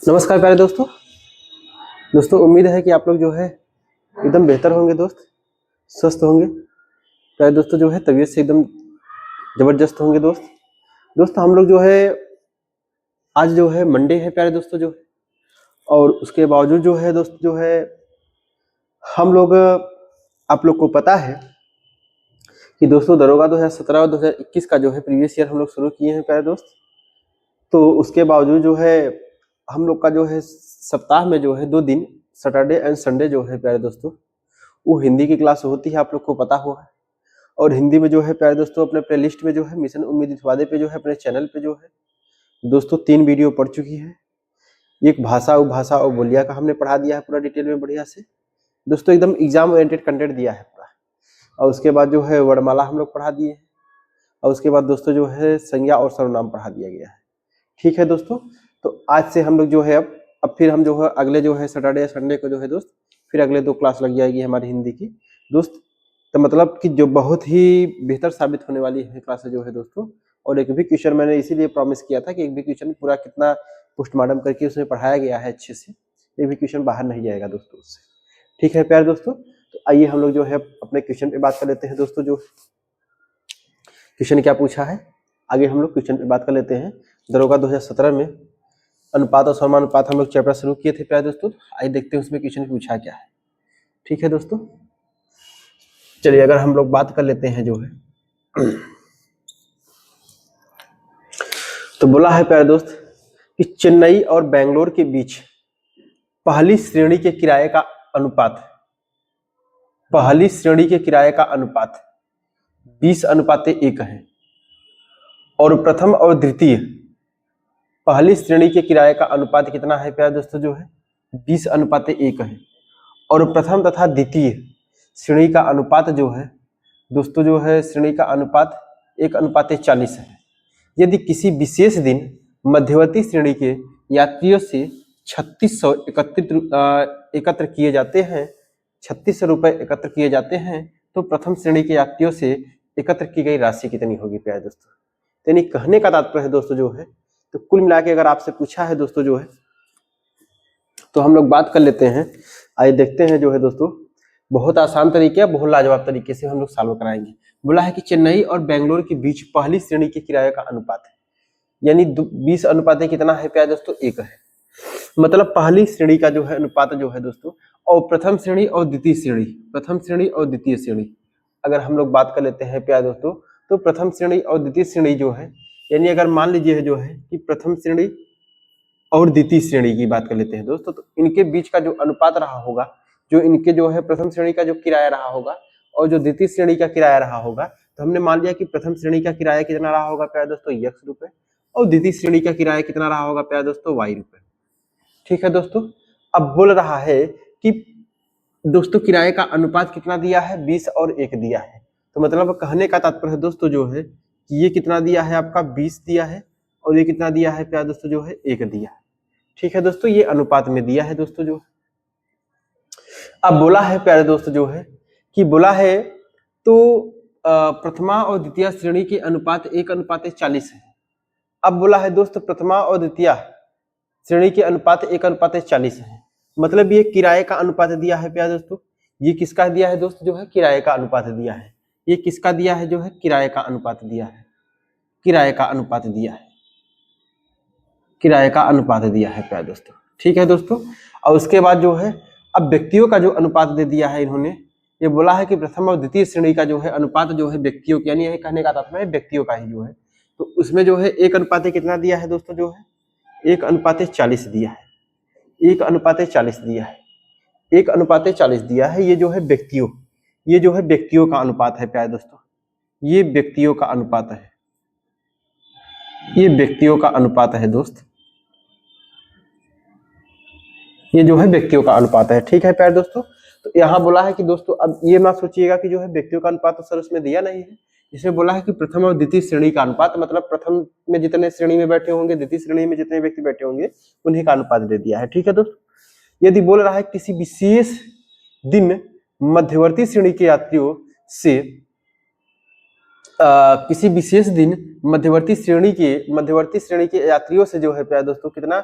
नमस्कार प्यारे दोस्तों उम्मीद है कि आप लोग जो है एकदम बेहतर होंगे दोस्त, स्वस्थ होंगे प्यारे दोस्तों, जो है तबीयत से एकदम जबरदस्त होंगे दोस्त हम लोग जो है आज जो है मंडे है प्यारे दोस्तों जो है, और उसके बावजूद जो है दोस्त जो है हम लोग, आप लोग को पता है कि दोस्तों दरोगा 2017 और 2021 का जो है प्रीवियस ईयर हम लोग शुरू किए हैं प्यारे दोस्त। तो उसके बावजूद जो है हम लोग का जो है सप्ताह में जो है 2 दिन सैटरडे एंड संडे जो है प्यारे दोस्तों वो हिंदी की क्लास होती है, आप लोग को पता हुआ है। और हिंदी में जो है प्यारे दोस्तों अपने प्लेलिस्ट में जो है मिशन उम्मीद इस वादे पे जो है अपने चैनल पे जो है दोस्तों 3 वीडियो पढ़ चुकी है। एक भाषा उपभाषा और बोलिया का हमने पढ़ा दिया है पूरा डिटेल में बढ़िया से दोस्तों, एकदम एग्जाम ओरिएंटेड कंटेंट दिया है पूरा। और उसके बाद जो है वर्णमाला हम लोग पढ़ा दिए हैं, और उसके बाद दोस्तों जो है संज्ञा और सर्वनाम पढ़ा दिया गया है। ठीक है दोस्तों, तो आज से हम लोग जो है अब फिर हम जो है अगले जो है सैटरडे संडे को जो है दोस्त फिर अगले 2 क्लास लग जाएगी हमारी हिंदी की दोस्त। तो मतलब कि जो बहुत ही बेहतर साबित होने वाली है क्लास जो है दोस्तों। और एक भी क्वेश्चन मैंने इसीलिए प्रॉमिस किया था कि एक भी क्वेश्चन पूरा कितना पोस्टमार्टम करके उसमें पढ़ाया गया है अच्छे से, एक भी क्वेश्चन बाहर नहीं जाएगा दोस्तों उससे। ठीक है प्यारे दोस्तों, तो आइए हम लोग जो है अपने क्वेश्चन पे बात कर लेते हैं दोस्तों। जो क्वेश्चन क्या पूछा है आगे हम लोग क्वेश्चन पे बात कर लेते हैं। दरोगा 2017 में अनुपात और समानुपात हम लोग चैप्टर शुरू किए थे प्यारे दोस्तों, आइए देखते हैं उसमें क्वेश्चन पूछा क्या है। ठीक है दोस्तों, चलिए अगर हम लोग बात कर लेते हैं जो है तो बोला है प्यारे दोस्त कि चेन्नई और बेंगलोर के बीच पहली श्रेणी के किराए का अनुपात, पहली श्रेणी के किराए का अनुपात 20:1 है, और प्रथम और द्वितीय पहली श्रेणी के किराए का अनुपात कितना है प्यारे दोस्तों जो है 20:1 है, और प्रथम तथा द्वितीय श्रेणी का अनुपात जो है दोस्तों जो है श्रेणी का अनुपात 1:40 है। यदि किसी विशेष दिन मध्यवर्ती श्रेणी के यात्रियों से 3600 एकत्र किए जाते हैं, 3600 रुपए एकत्र किए जाते हैं, तो प्रथम श्रेणी के यात्रियों से एकत्र की गई राशि कितनी होगी प्यारे दोस्तों। यानी कहने का तात्पर्य है दोस्तों जो है, तो कुल मिला के अगर आपसे पूछा है दोस्तों जो है तो हम लोग बात कर लेते हैं। आइए देखते हैं जो है दोस्तों, बहुत आसान तरीके है, बहुत लाजवाब तरीके से हम लोग सॉल्व कराएंगे। बोला है कि चेन्नई और बेंगलोर के बीच पहली श्रेणी के किराए का अनुपात है, यानी 20 कितना है प्यारे दोस्तों 1 है। मतलब पहली श्रेणी का जो है अनुपात जो है दोस्तों, और प्रथम श्रेणी और द्वितीय श्रेणी, प्रथम श्रेणी और द्वितीय श्रेणी अगर हम लोग बात कर लेते हैं प्यारे दोस्तों, तो प्रथम श्रेणी और द्वितीय श्रेणी जो है, यानी अगर मान लीजिए जो है कि प्रथम श्रेणी और द्वितीय श्रेणी की बात कर लेते हैं दोस्तों, तो इनके बीच का जो अनुपात रहा होगा, जो इनके जो है प्रथम श्रेणी का जो किराया रहा होगा और जो द्वितीय श्रेणी का किराया रहा होगा, तो हमने मान लिया कि प्रथम श्रेणी का किराया कितना रहा होगा प्यारे दोस्तों x रुपए, और द्वितीय श्रेणी का किराया कितना रहा होगा प्यारे दोस्तों y रुपए। ठीक है दोस्तों, अब बोल रहा है कि दोस्तों किराए का अनुपात कितना दिया है 20 और 1 दिया है, तो मतलब कहने का तात्पर्य है दोस्तों जो है कि ये कितना दिया है आपका 20 दिया है, और ये कितना दिया है प्यारे दोस्तों जो है 1 दिया है। ठीक है दोस्तों, ये अनुपात में दिया है दोस्तों जो। अब बोला है प्यारे दोस्तों जो है कि बोला है तो प्रथमा और द्वितीय श्रेणी के अनुपात 1:40 है। अब बोला है दोस्तों प्रथमा और द्वितीय श्रेणी के अनुपात 1:40 है, मतलब ये किराए का अनुपात दिया है प्यारे दोस्तों। ये किसका दिया है दोस्त जो है किराए का अनुपात दिया है। ये किसका दिया है जो है किराए का अनुपात दिया है, किराए का अनुपात दिया है, किराए का अनुपात दिया है प्यारे दोस्तों। ठीक है दोस्तों, और उसके बाद जो है अब व्यक्तियों का जो अनुपात दे दिया है इन्होंने, ये बोला है कि प्रथम और द्वितीय श्रेणी का जो है अनुपात जो है व्यक्तियों की, यानी यही कहने का तात्पर्य है व्यक्तियों का ही जो है, तो उसमें जो है 1 कितना दिया है दोस्तों जो है 1:40 दिया है, 1:40 दिया है, 1:40 दिया है। ये जो है व्यक्तियों, ये जो है व्यक्तियों का अनुपात है प्यारे दोस्तों, ये व्यक्तियों का अनुपात है, ये व्यक्तियों का अनुपात है दोस्त, ये जो है व्यक्तियों का अनुपात है। ठीक है प्यारे दोस्तों, तो यहाँ बोला है कि दोस्तों अब ये ना सोचिएगा कि जो है व्यक्तियों का अनुपात तो सर उसमें दिया नहीं है, इसमें बोला है कि प्रथम और द्वितीय श्रेणी का अनुपात, मतलब प्रथम में जितने श्रेणी में बैठे होंगे, द्वितीय श्रेणी में जितने व्यक्ति बैठे होंगे उन्हीं का अनुपात दे दिया है। ठीक है दोस्तों, यदि बोल रहा है किसी विशेष दिन मध्यवर्ती श्रेणी के यात्रियों से किसी विशेष दिन मध्यवर्ती श्रेणी के यात्रियों से जो है प्यारे दोस्तों कितना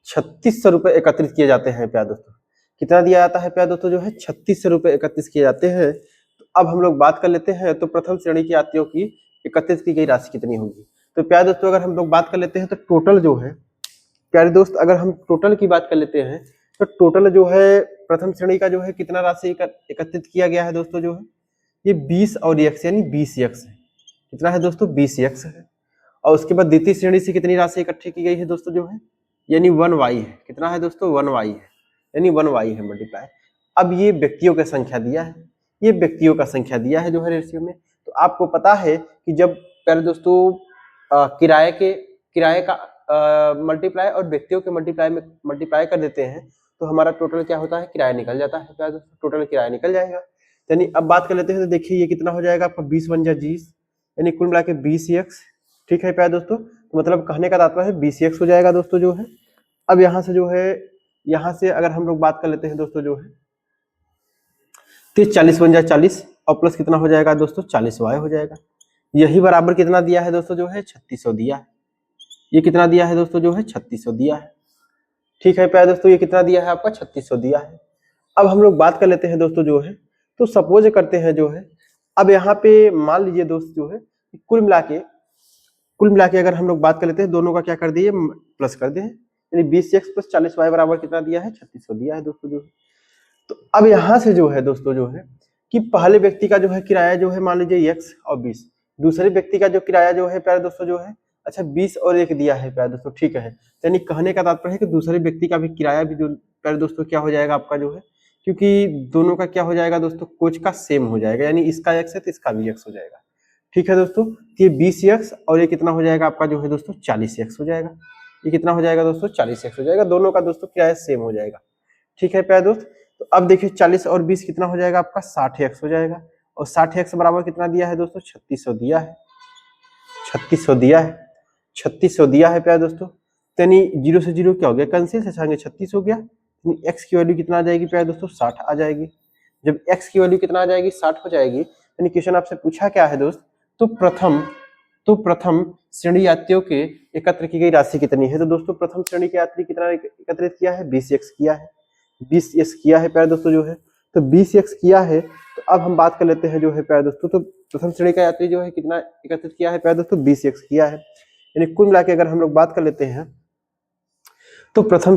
3600 रुपए एकत्रित किए जाते हैं प्यारे दोस्तों। कितना दिया जाता है प्यारे दोस्तों जो है 3600 रुपए एकत्रित किए जाते हैं। तो अब हम लोग बात कर लेते हैं तो प्रथम श्रेणी के यात्रियों की एकत्रित की गई राशि कितनी होगी। तो प्यारे दोस्तों अगर हम लोग बात कर लेते हैं तो टोटल जो है प्यारे दोस्त, अगर हम टोटल की बात कर लेते हैं तो टोटल जो है प्रथम श्रेणी का जो है कितना राशि एकत्रित किया गया है दोस्तों जो है ये 20 और x यानी 20x है। कितना है दोस्तों 20x है। और उसके बाद द्वितीय श्रेणी से कितनी राशि इकट्ठी की गई है दोस्तों जो है यानी 1y है। कितना है दोस्तों 1y है यानी 1y है मल्टीप्लाई। अब ये व्यक्तियों का संख्या दिया है, ये व्यक्तियों का संख्या दिया है जो है रेशियो में। तो आपको पता है कि जब प्यारे दोस्तों किराए का मल्टीप्लाई और व्यक्तियों के मल्टीप्लाई कर देते हैं तो हमारा टोटल क्या होता है किराया निकल जाता है प्यारे दोस्तों, टोटल किराया निकल जाएगा। यानी अब बात कर लेते हैं तो देखिए ये कितना हो जाएगा आपका 20 × 20 यानी कुल मिला के 20x। ठीक है प्यारे दोस्तों, तो मतलब कहने का तात्पर्य है 20x हो जाएगा दोस्तों जो है। अब यहाँ से जो है यहाँ से अगर हम लोग बात कर लेते हैं दोस्तों जो है तो 40 × 40 और प्लस कितना हो जाएगा दोस्तों 40y हो जाएगा। यही बराबर कितना दिया है दोस्तों जो है 3600 दिया है। ये कितना दिया है दोस्तों जो है 3600 दिया है। ठीक है प्यारे दोस्तों, ये कितना दिया है आपका 3600 दिया है। अब हम लोग बात कर लेते हैं दोस्तों जो है तो सपोज करते हैं जो है अब यहाँ पे मान लीजिए दोस्त जो है कुल मिला के अगर हम लोग बात कर लेते हैं दोनों का क्या कर दिए प्लस कर दिए यानी 20x + 40y बराबर कितना दिया है 3600 दिया है दोस्तों जो है। तो अब यहाँ से जो है दोस्तों जो है कि पहले व्यक्ति का जो है किराया जो है मान लीजिए x और 20, दूसरे व्यक्ति का जो किराया जो है प्यारे दोस्तों जो है अच्छा 20 और 1 दिया है प्यारे दोस्तों। ठीक है, यानी कहने का तात्पर्य है कि दूसरे व्यक्ति का भी किराया भी जो प्यारे दोस्तों क्या हो जाएगा आपका जो है, क्योंकि दोनों का क्या हो जाएगा दोस्तों कोच का सेम हो जाएगा यानी इसका x है तो इसका भी x हो जाएगा। ठीक है दोस्तों, ये 20x और ये कितना हो जाएगा आपका जो है दोस्तों 40x हो जाएगा। ये कितना हो जाएगा दोस्तों 40x हो जाएगा, दोनों का दोस्तों किराया सेम हो जाएगा। ठीक है प्यारे दोस्त, तो अब देखिए 40 और 20 कितना हो जाएगा आपका 60x हो जाएगा। और 60x बराबर कितना दिया है दोस्तों 3600 दिया है। 3600 दिया है, 3600 दिया है प्यारे दोस्तों। यानी 0 से 0 क्या हो गया कैंसिल से छाएंगे 36 हो गया। x की वैल्यू कितना आ जाएगी प्यारे दोस्तों 60 आ जाएगी। जब x की वैल्यू कितना आ जाएगी 60 हो जाएगी, यानी क्वेश्चन आपसे पूछा क्या है दोस्त तो प्रथम श्रेणी यात्रियों के एकत्र की गई राशि कितनी है। तो दोस्तों प्रथम श्रेणी के यात्री कितना एकत्रित किया है 20x किया है, 20x किया है प्यारे दोस्तों जो है। तो 20x किया है, तो अब हम बात कर लेते हैं जो है प्यारे दोस्तों तो प्रथम श्रेणी का यात्री जो है कितना एकत्रित किया है प्यारे दोस्तों 20x किया है। यानी कुल मिला के अगर हम लोग बात कर लेते हैं तो प्रथम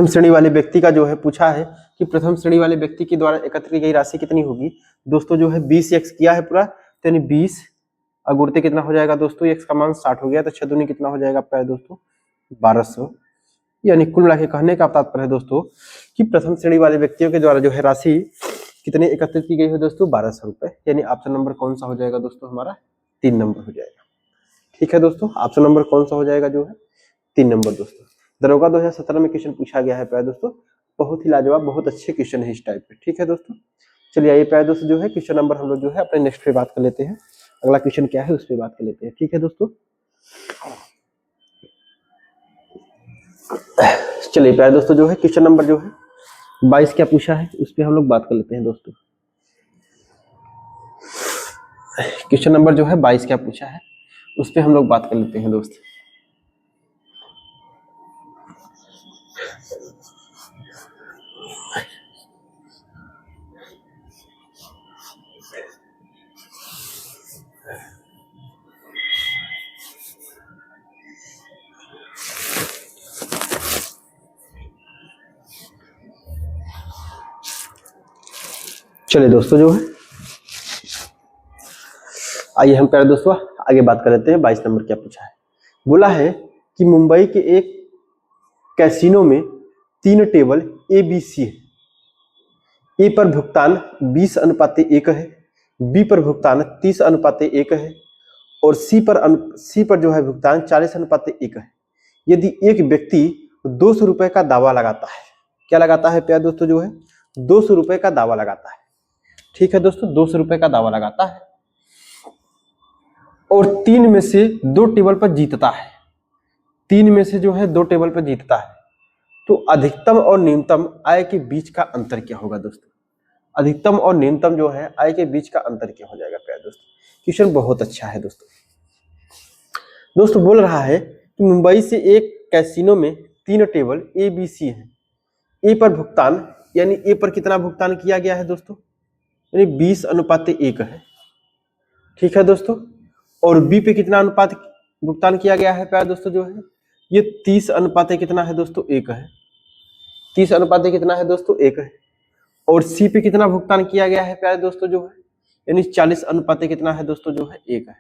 श्रेणी वाले व्यक्ति का जो है पूछा है कि प्रथम श्रेणी वाले व्यक्ति के द्वारा एकत्र की गई राशि कितनी होगी। दोस्तों जो है 20x किया है पूरा, तो यानी 20 अगुणते कितना हो जाएगा दोस्तों x का मान 60 हो गया, तो 6 दूनी कितना हो जाएगा प्यारे दोस्तों 1200। यानी कुल मिला के कहने का तात्पर्य है दोस्तों कि प्रथम श्रेणी वाले व्यक्तियों के द्वारा जो है राशि कितनी एकत्रित की गई है दोस्तों 1200 रुपए। यानी ऑप्शन नंबर कौन सा हो जाएगा दोस्तों हमारा 3 नंबर हो जाएगा। ठीक है दोस्तों, ऑप्शन नंबर कौन सा हो जाएगा जो है 3 नंबर दोस्तों। दरोगा 2017 में क्वेश्चन पूछा गया है प्यारे दोस्तों, बहुत ही लाजवाब बहुत अच्छे क्वेश्चन है इस टाइप पे। ठीक है दोस्तों, चलिए आइए प्यारे दोस्तों जो है क्वेश्चन नंबर हम लोग जो है अपने नेक्स्ट पे बात कर लेते हैं। अगला क्वेश्चन क्या है उस पर बात कर लेते हैं। ठीक है दोस्तों, चलिए प्यारे दोस्तों जो है क्वेश्चन नंबर जो है 22 क्या पूछा है उस पर हम लोग बात कर लेते हैं दोस्तों। क्वेश्चन नंबर जो है 22 क्या पूछा है उस पर हम लोग बात कर लेते हैं दोस्त। चलिए दोस्तों जो है आइए हम प्यारे दोस्तों आगे बात कर लेते हैं। 22 नंबर क्या पूछा है, बोला है कि मुंबई के एक कैसीनो में 3 टेबल ए बी सी है। ए पर भुगतान 20:1 है, बी पर भुगतान 30:1 है और सी पर जो है भुगतान 40:1 है। यदि एक व्यक्ति 200 रुपए का दावा लगाता है, क्या लगाता है प्यारे दोस्तों जो है 200 रुपए का दावा लगाता है। ठीक है दोस्तों, 200 रुपए का दावा लगाता है और 3 में से 2 टेबल पर जीतता है। 3 में से जो है 2 टेबल पर जीतता है, तो अधिकतम और न्यूनतम आय के बीच का अंतर क्या होगा दोस्तों। अधिकतम और न्यूनतम जो है आय के बीच का अंतर क्या हो जाएगा प्यारे दोस्तों। क्वेश्चन बहुत अच्छा है दोस्तों, दोस्तों बोल रहा है कि मुंबई से एक कैसीनो में 3 टेबल ए बी सी है। ए पर भुगतान यानी ए पर कितना भुगतान किया गया है दोस्तों, यानी 20:1 है। ठीक है दोस्तों, और बी पे कितना अनुपात भुगतान किया गया है प्यारे दोस्तों, जो है ये 30:1 कितना है दोस्तों, 1 है। 30:1 कितना है दोस्तों, 1 है। और सी पे कितना भुगतान किया गया है प्यारे दोस्तों, जो है यानी 40:1 कितना है दोस्तों, जो है 1 है।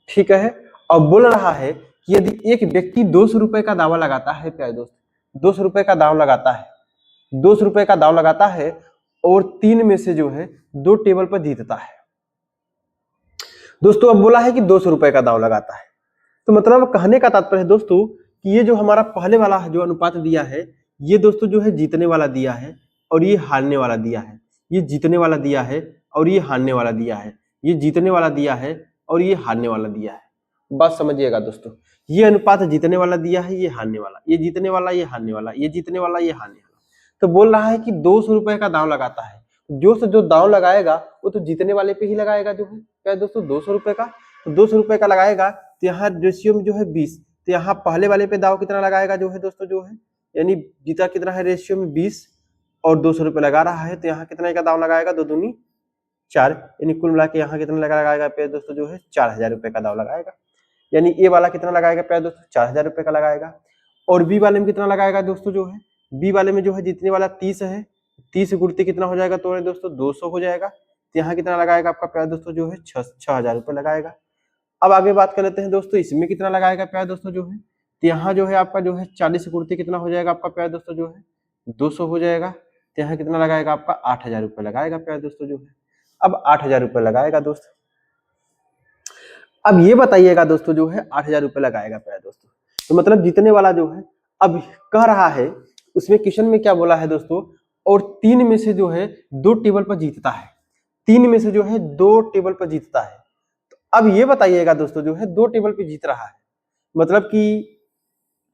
ठीक है, अब बोल रहा है कि यदि एक व्यक्ति 200 रुपए का दावा लगाता है प्यारे दोस्त, 200 रुपए का दाव लगाता है, 200 रुपए का दाव लगाता है और 3 में से जो है 2 टेबल पर जीतता है। दोस्तों अब बोला है कि 200 रुपए का दाव लगाता है, तो मतलब कहने का तात्पर्य है दोस्तों कि ये जो हमारा पहले वाला जो अनुपात दिया है, ये दोस्तों जो है जीतने वाला दिया है और ये हारने वाला दिया है। ये जीतने वाला दिया है और ये हारने वाला दिया है। ये जीतने वाला दिया है और ये हारने वाला दिया है। बात समझिएगा दोस्तों, ये अनुपात जीतने वाला दिया है, ये हारने वाला, ये जीतने वाला, ये हारने वाला, ये जीतने वाला, ये हारने वाला। तो बोल रहा है कि 200 रुपए का दाव लगाता है, जो दाव लगाएगा वो तो जीतने वाले पे ही लगाएगा, जो है क्या दोस्तों 200 रुपए का, तो 200 रुपए का लगाएगा तो यहाँ रेशियो में जो है 20, तो यहाँ पहले वाले पे दाव कितना लगाएगा जो है दोस्तों, जो है यानी जीता कितना है रेशियो में 20 और 200 रुपए लगा रहा है, तो यहाँ कितना का दाव लगाएगा, 2 दूनी 4, यानी कुल मिला के यहाँ कितना लगाएगा प्यारे दोस्तों, जो है 4000 रुपए का दाव लगाएगा। यानी ए वाला कितना लगाएगा प्यारे दोस्तों, 4000 रुपए का लगाएगा। और बी वाले में कितना लगाएगा दोस्तों, जो है बी वाले में जो है जीतने वाला 30 है, 30 गुणते कितना हो जाएगा तो दोस्तों 200 हो जाएगा। तो यहाँ कितना लगाएगा आपका प्यारे दोस्तों, जो है 6000 रुपए लगाएगा। अब आगे बात कर लेते हैं दोस्तों, इसमें कितना लगाएगा प्यारे दोस्तों, जो है तो यहाँ जो है आपका जो है 40 गुणते कितना हो जाएगा आपका प्यारे दोस्तों, जो है 200 हो जाएगा। तो यहाँ कितना लगाएगा आपका 8000 रुपए लगाएगा प्यारे दोस्तों, जो है अब 8000 रुपए लगाएगा दोस्तों। अब ये बताइएगा दोस्तों, जो है 8000 रुपए लगाएगा प्यारे दोस्तों, तो मतलब जीतने वाला जो है अब कह रहा है, उसमें क्वेश्चन में क्या बोला है दोस्तों, और 3 में से जो है 2 टेबल पर जीतता है, 3 में से जो है 2 टेबल पर जीतता है। तो अब ये बताइएगा दोस्तों, जो है 2 टेबल पे जीत रहा है, मतलब कि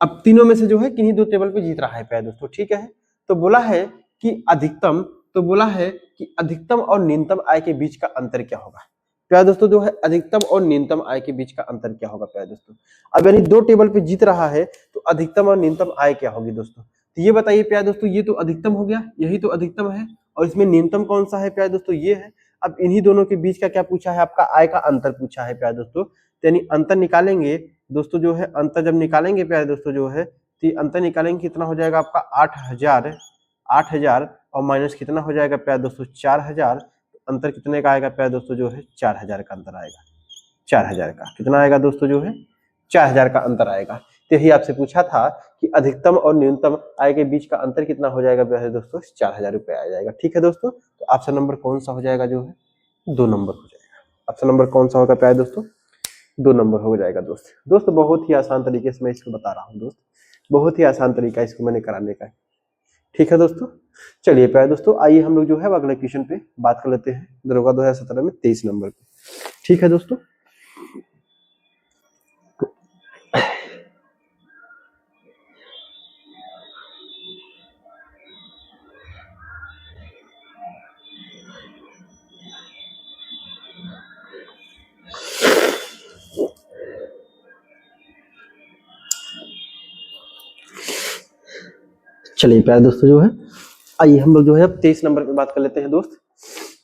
अब तीनों में से जो है किन्हीं 2 टेबल पे जीत रहा है प्यारे दोस्तों। ठीक है, तो बोला है कि अधिकतम, तो बोला है कि अधिकतम और न्यूनतम आय के बीच का अंतर क्या होगा प्यारे दोस्तों, जो है अधिकतम और न्यूनतम आय के बीच का अंतर क्या होगा प्यारे दोस्तों। अब यानी 2 टेबल पे जीत रहा है तो अधिकतम और न्यूनतम आय क्या होगी दोस्तों, तो ये बताइए प्यारे दोस्तों, ये तो अधिकतम हो गया, यही तो अधिकतम है, और इसमें न्यूनतम कौन सा है प्यारे दोस्तों, ये है। अब इन्हीं दोनों के बीच का क्या पूछा है, आपका आय का अंतर पूछा है प्यारे दोस्तों, यानी अंतर निकालेंगे दोस्तों, जो है अंतर जब निकालेंगे प्यारे दोस्तों, जो है तो अंतर निकालेंगे कितना हो जाएगा आपका 8000 और माइनस कितना हो जाएगा प्यारे दोस्तों 4000, अंतर कितने का आएगा प्यारे दोस्तों, जो है 4000 का अंतर आएगा। 4000 का कितना आएगा दोस्तों, जो है 4000 का अंतर आएगा। तो यही आपसे पूछा था कि अधिकतम और न्यूनतम आय के बीच का अंतर कितना हो जाएगा प्यारे दोस्तों, 4000 रुपए आ जाएगा। ठीक है दोस्तों, तो ऑप्शन नंबर कौन सा हो जाएगा, जो है 2 नंबर हो जाएगा। ऑप्शन नंबर कौन सा होगा प्यारे दोस्तों, 2 नंबर हो जाएगा दोस्तों बहुत ही आसान तरीके से मैं इसको बता रहा हूँ दोस्त, बहुत ही आसान तरीका इसको मैंने कराने का है। ठीक है दोस्तों, चलिए प्यारे दोस्तों, आइए हम लोग जो है अगले क्वेश्चन पे बात कर लेते हैं, दरोगा 2017 में 23 नंबर पे। ठीक है दोस्तों, चलिए प्यारे दोस्तों, जो है आइए हम लोग जो है अब 23 नंबर पे बात कर लेते हैं दोस्त।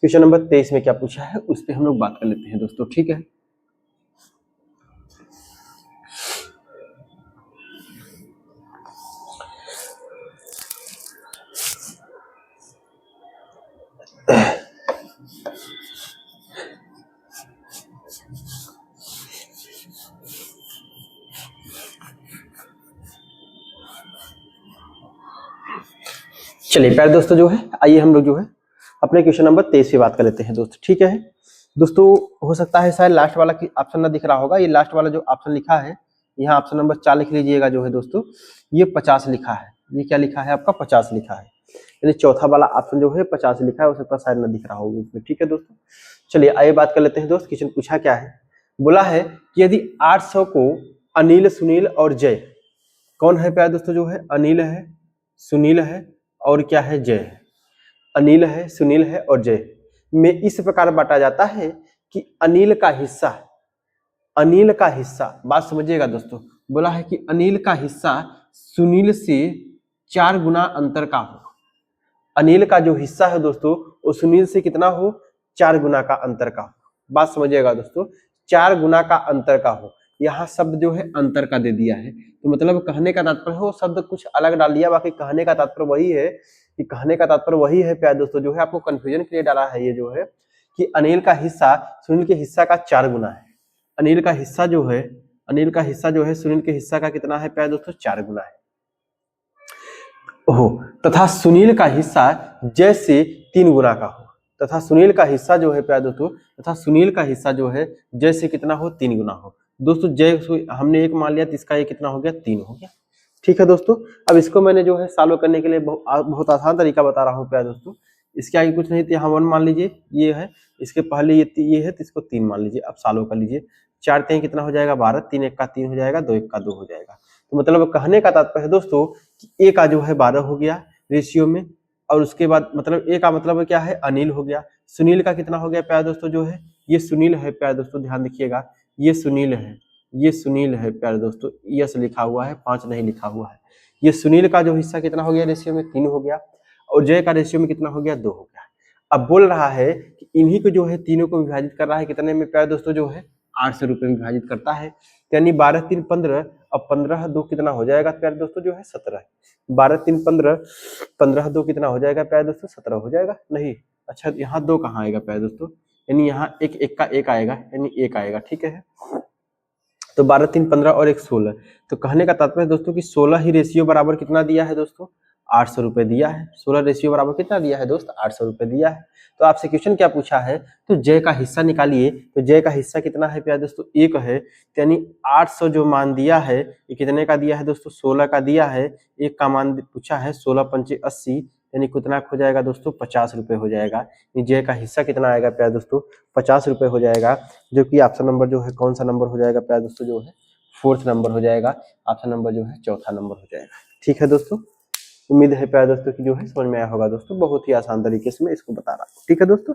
क्वेश्चन नंबर 23 में क्या पूछा है उस पर हम लोग बात कर लेते हैं दोस्तों। ठीक है, चलिए प्यारे दोस्तों, जो है आइए हम लोग जो है अपने क्वेश्चन नंबर 23 पे बात कर लेते हैं दोस्त। ठीक है दोस्तों, हो सकता है शायद लास्ट वाला ऑप्शन ना दिख रहा होगा, ये लास्ट वाला जो ऑप्शन लिखा है यहाँ ऑप्शन नंबर 4 लिख लीजिएगा, जो है दोस्तों ये 50 लिखा है, ये क्या लिखा है आपका 50 लिखा है, यानी चौथा वाला ऑप्शन जो है 50 लिखा है, हो सकता है शायद ना दिख रहा होगा इसमें। ठीक है दोस्तों, चलिए आइए बात कर लेते हैं दोस्त। क्वेश्चन पूछा क्या है, बोला है कि यदि 800 को अनिल, सुनील और जय, कौन है प्यारे दोस्तों, जो है अनिल है, सुनील है और क्या है जय है, अनिल है, सुनील है और जय में इस प्रकार बांटा जाता है कि अनिल का हिस्सा, अनिल का हिस्सा, बात समझिएगा दोस्तों, बोला है कि अनिल का हिस्सा सुनील से 4 गुना अंतर का हो। अनिल का जो हिस्सा है दोस्तों वो सुनील से कितना हो, 4 गुना का अंतर का हो। बात समझिएगा दोस्तों, 4 गुना का अंतर का हो। यहाँ शब्द जो है अंतर का दे दिया है, तो मतलब कहने का तात्पर्य हो शब्द कुछ अलग डाल दिया, बाकी कहने का तात्पर्य वही है कि कहने का तात्पर्य वही है प्यारे दोस्तों, जो है आपको कंफ्यूजन के लिए डाला है ये जो है कि अनिल का हिस्सा सुनील के हिस्सा का 4 गुना है। अनिल का हिस्सा जो है, अनिल का हिस्सा जो है सुनील के हिस्सा का कितना है प्यारे दोस्तों, 4 गुना है। ओहो, तथा सुनील का हिस्सा जैसे 3 गुना का हो, तथा सुनील का हिस्सा जो है प्यारे दोस्तों, तथा सुनील का हिस्सा जो है जैसे कितना हो, 3 गुना हो। दोस्तों जय हमने 1 मान लिया तो इसका ये कितना हो गया, 3 हो गया। ठीक है दोस्तों, अब इसको मैंने जो है सॉल्व करने के लिए बहुत आसान तरीका बता रहा हूँ प्यारे दोस्तों। इसके आगे कुछ नहीं तो यहाँ 1 मान लीजिए, ये है, इसके पहले ये है तो इसको 3 मान लीजिए। अब सॉल्व कर लीजिए, 4 3 कितना हो जाएगा, 12, 3 1 का 3 हो जाएगा, 2 1 का 2 हो जाएगा। तो मतलब कहने का तात्पर्य है दोस्तों कि ए का जो है 12 हो गया रेशियो में, और उसके बाद मतलब ए का मतलब क्या है, अनिल हो गया। सुनील का कितना हो गया प्यारे दोस्तों, जो है ये सुनील है प्यारे दोस्तों, ध्यान रखिएगा ये सुनील है, ये सुनील है प्यारे दोस्तों, यस लिखा हुआ है, 5 नहीं लिखा हुआ है। ये सुनील का जो हिस्सा कितना हो गया रेशियो में, 3 हो गया, और जय का रेशियो में कितना हो गया, 2 हो गया। अब बोल रहा है कि इन्हीं को जो है तीनों को विभाजित कर रहा है कितने में प्यारे दोस्तों, जो है 800 रुपए में विभाजित करता है, यानी 12 3 15, अब 15 2 कितना हो जाएगा प्यारे दोस्तों, जो है 17। 12 3 15, 15 2 कितना हो जाएगा प्यारे दोस्तों, 17 हो जाएगा। नहीं, अच्छा यहाँ 2 कहाँ आएगा प्यारे दोस्तों, यानी यहाँ 1 1 का 1 आएगा, यानी 1 आएगा। ठीक है, तो 12 3 15 और 1 16। तो कहने का तात्पर्य दोस्तों कि 16 ही रेशियो बराबर कितना दिया है दोस्तों, 800 रुपए दिया है। 16 रेशियो बराबर कितना दिया है दोस्त, 800 रुपए दिया है। तो आपसे क्वेश्चन क्या पूछा है, तो जय का हिस्सा निकालिए। तो जय का हिस्सा कितना है प्यारे दोस्तों, 1 है, यानी 800 जो मान दिया है ये कितने का दिया है दोस्तों, 16 का दिया है। 1 का मान पूछा है, 16 पंचे 80, यानी कितना हो जाएगा दोस्तों, 50 रुपए हो जाएगा। जय का हिस्सा कितना आएगा प्यारे दोस्तों, 50 रुपए हो जाएगा, जो कि ऑप्शन नंबर जो है कौन सा नंबर हो जाएगा प्यारे दोस्तों, जो है 4th नंबर हो जाएगा। ऑप्शन नंबर जो है 4था नंबर हो जाएगा। ठीक है दोस्तों, उम्मीद है प्यारे दोस्तों की जो है समझ में आया होगा दोस्तों, बहुत ही आसान तरीके से मैं इसको बता रहा हूँ। ठीक है दोस्तों,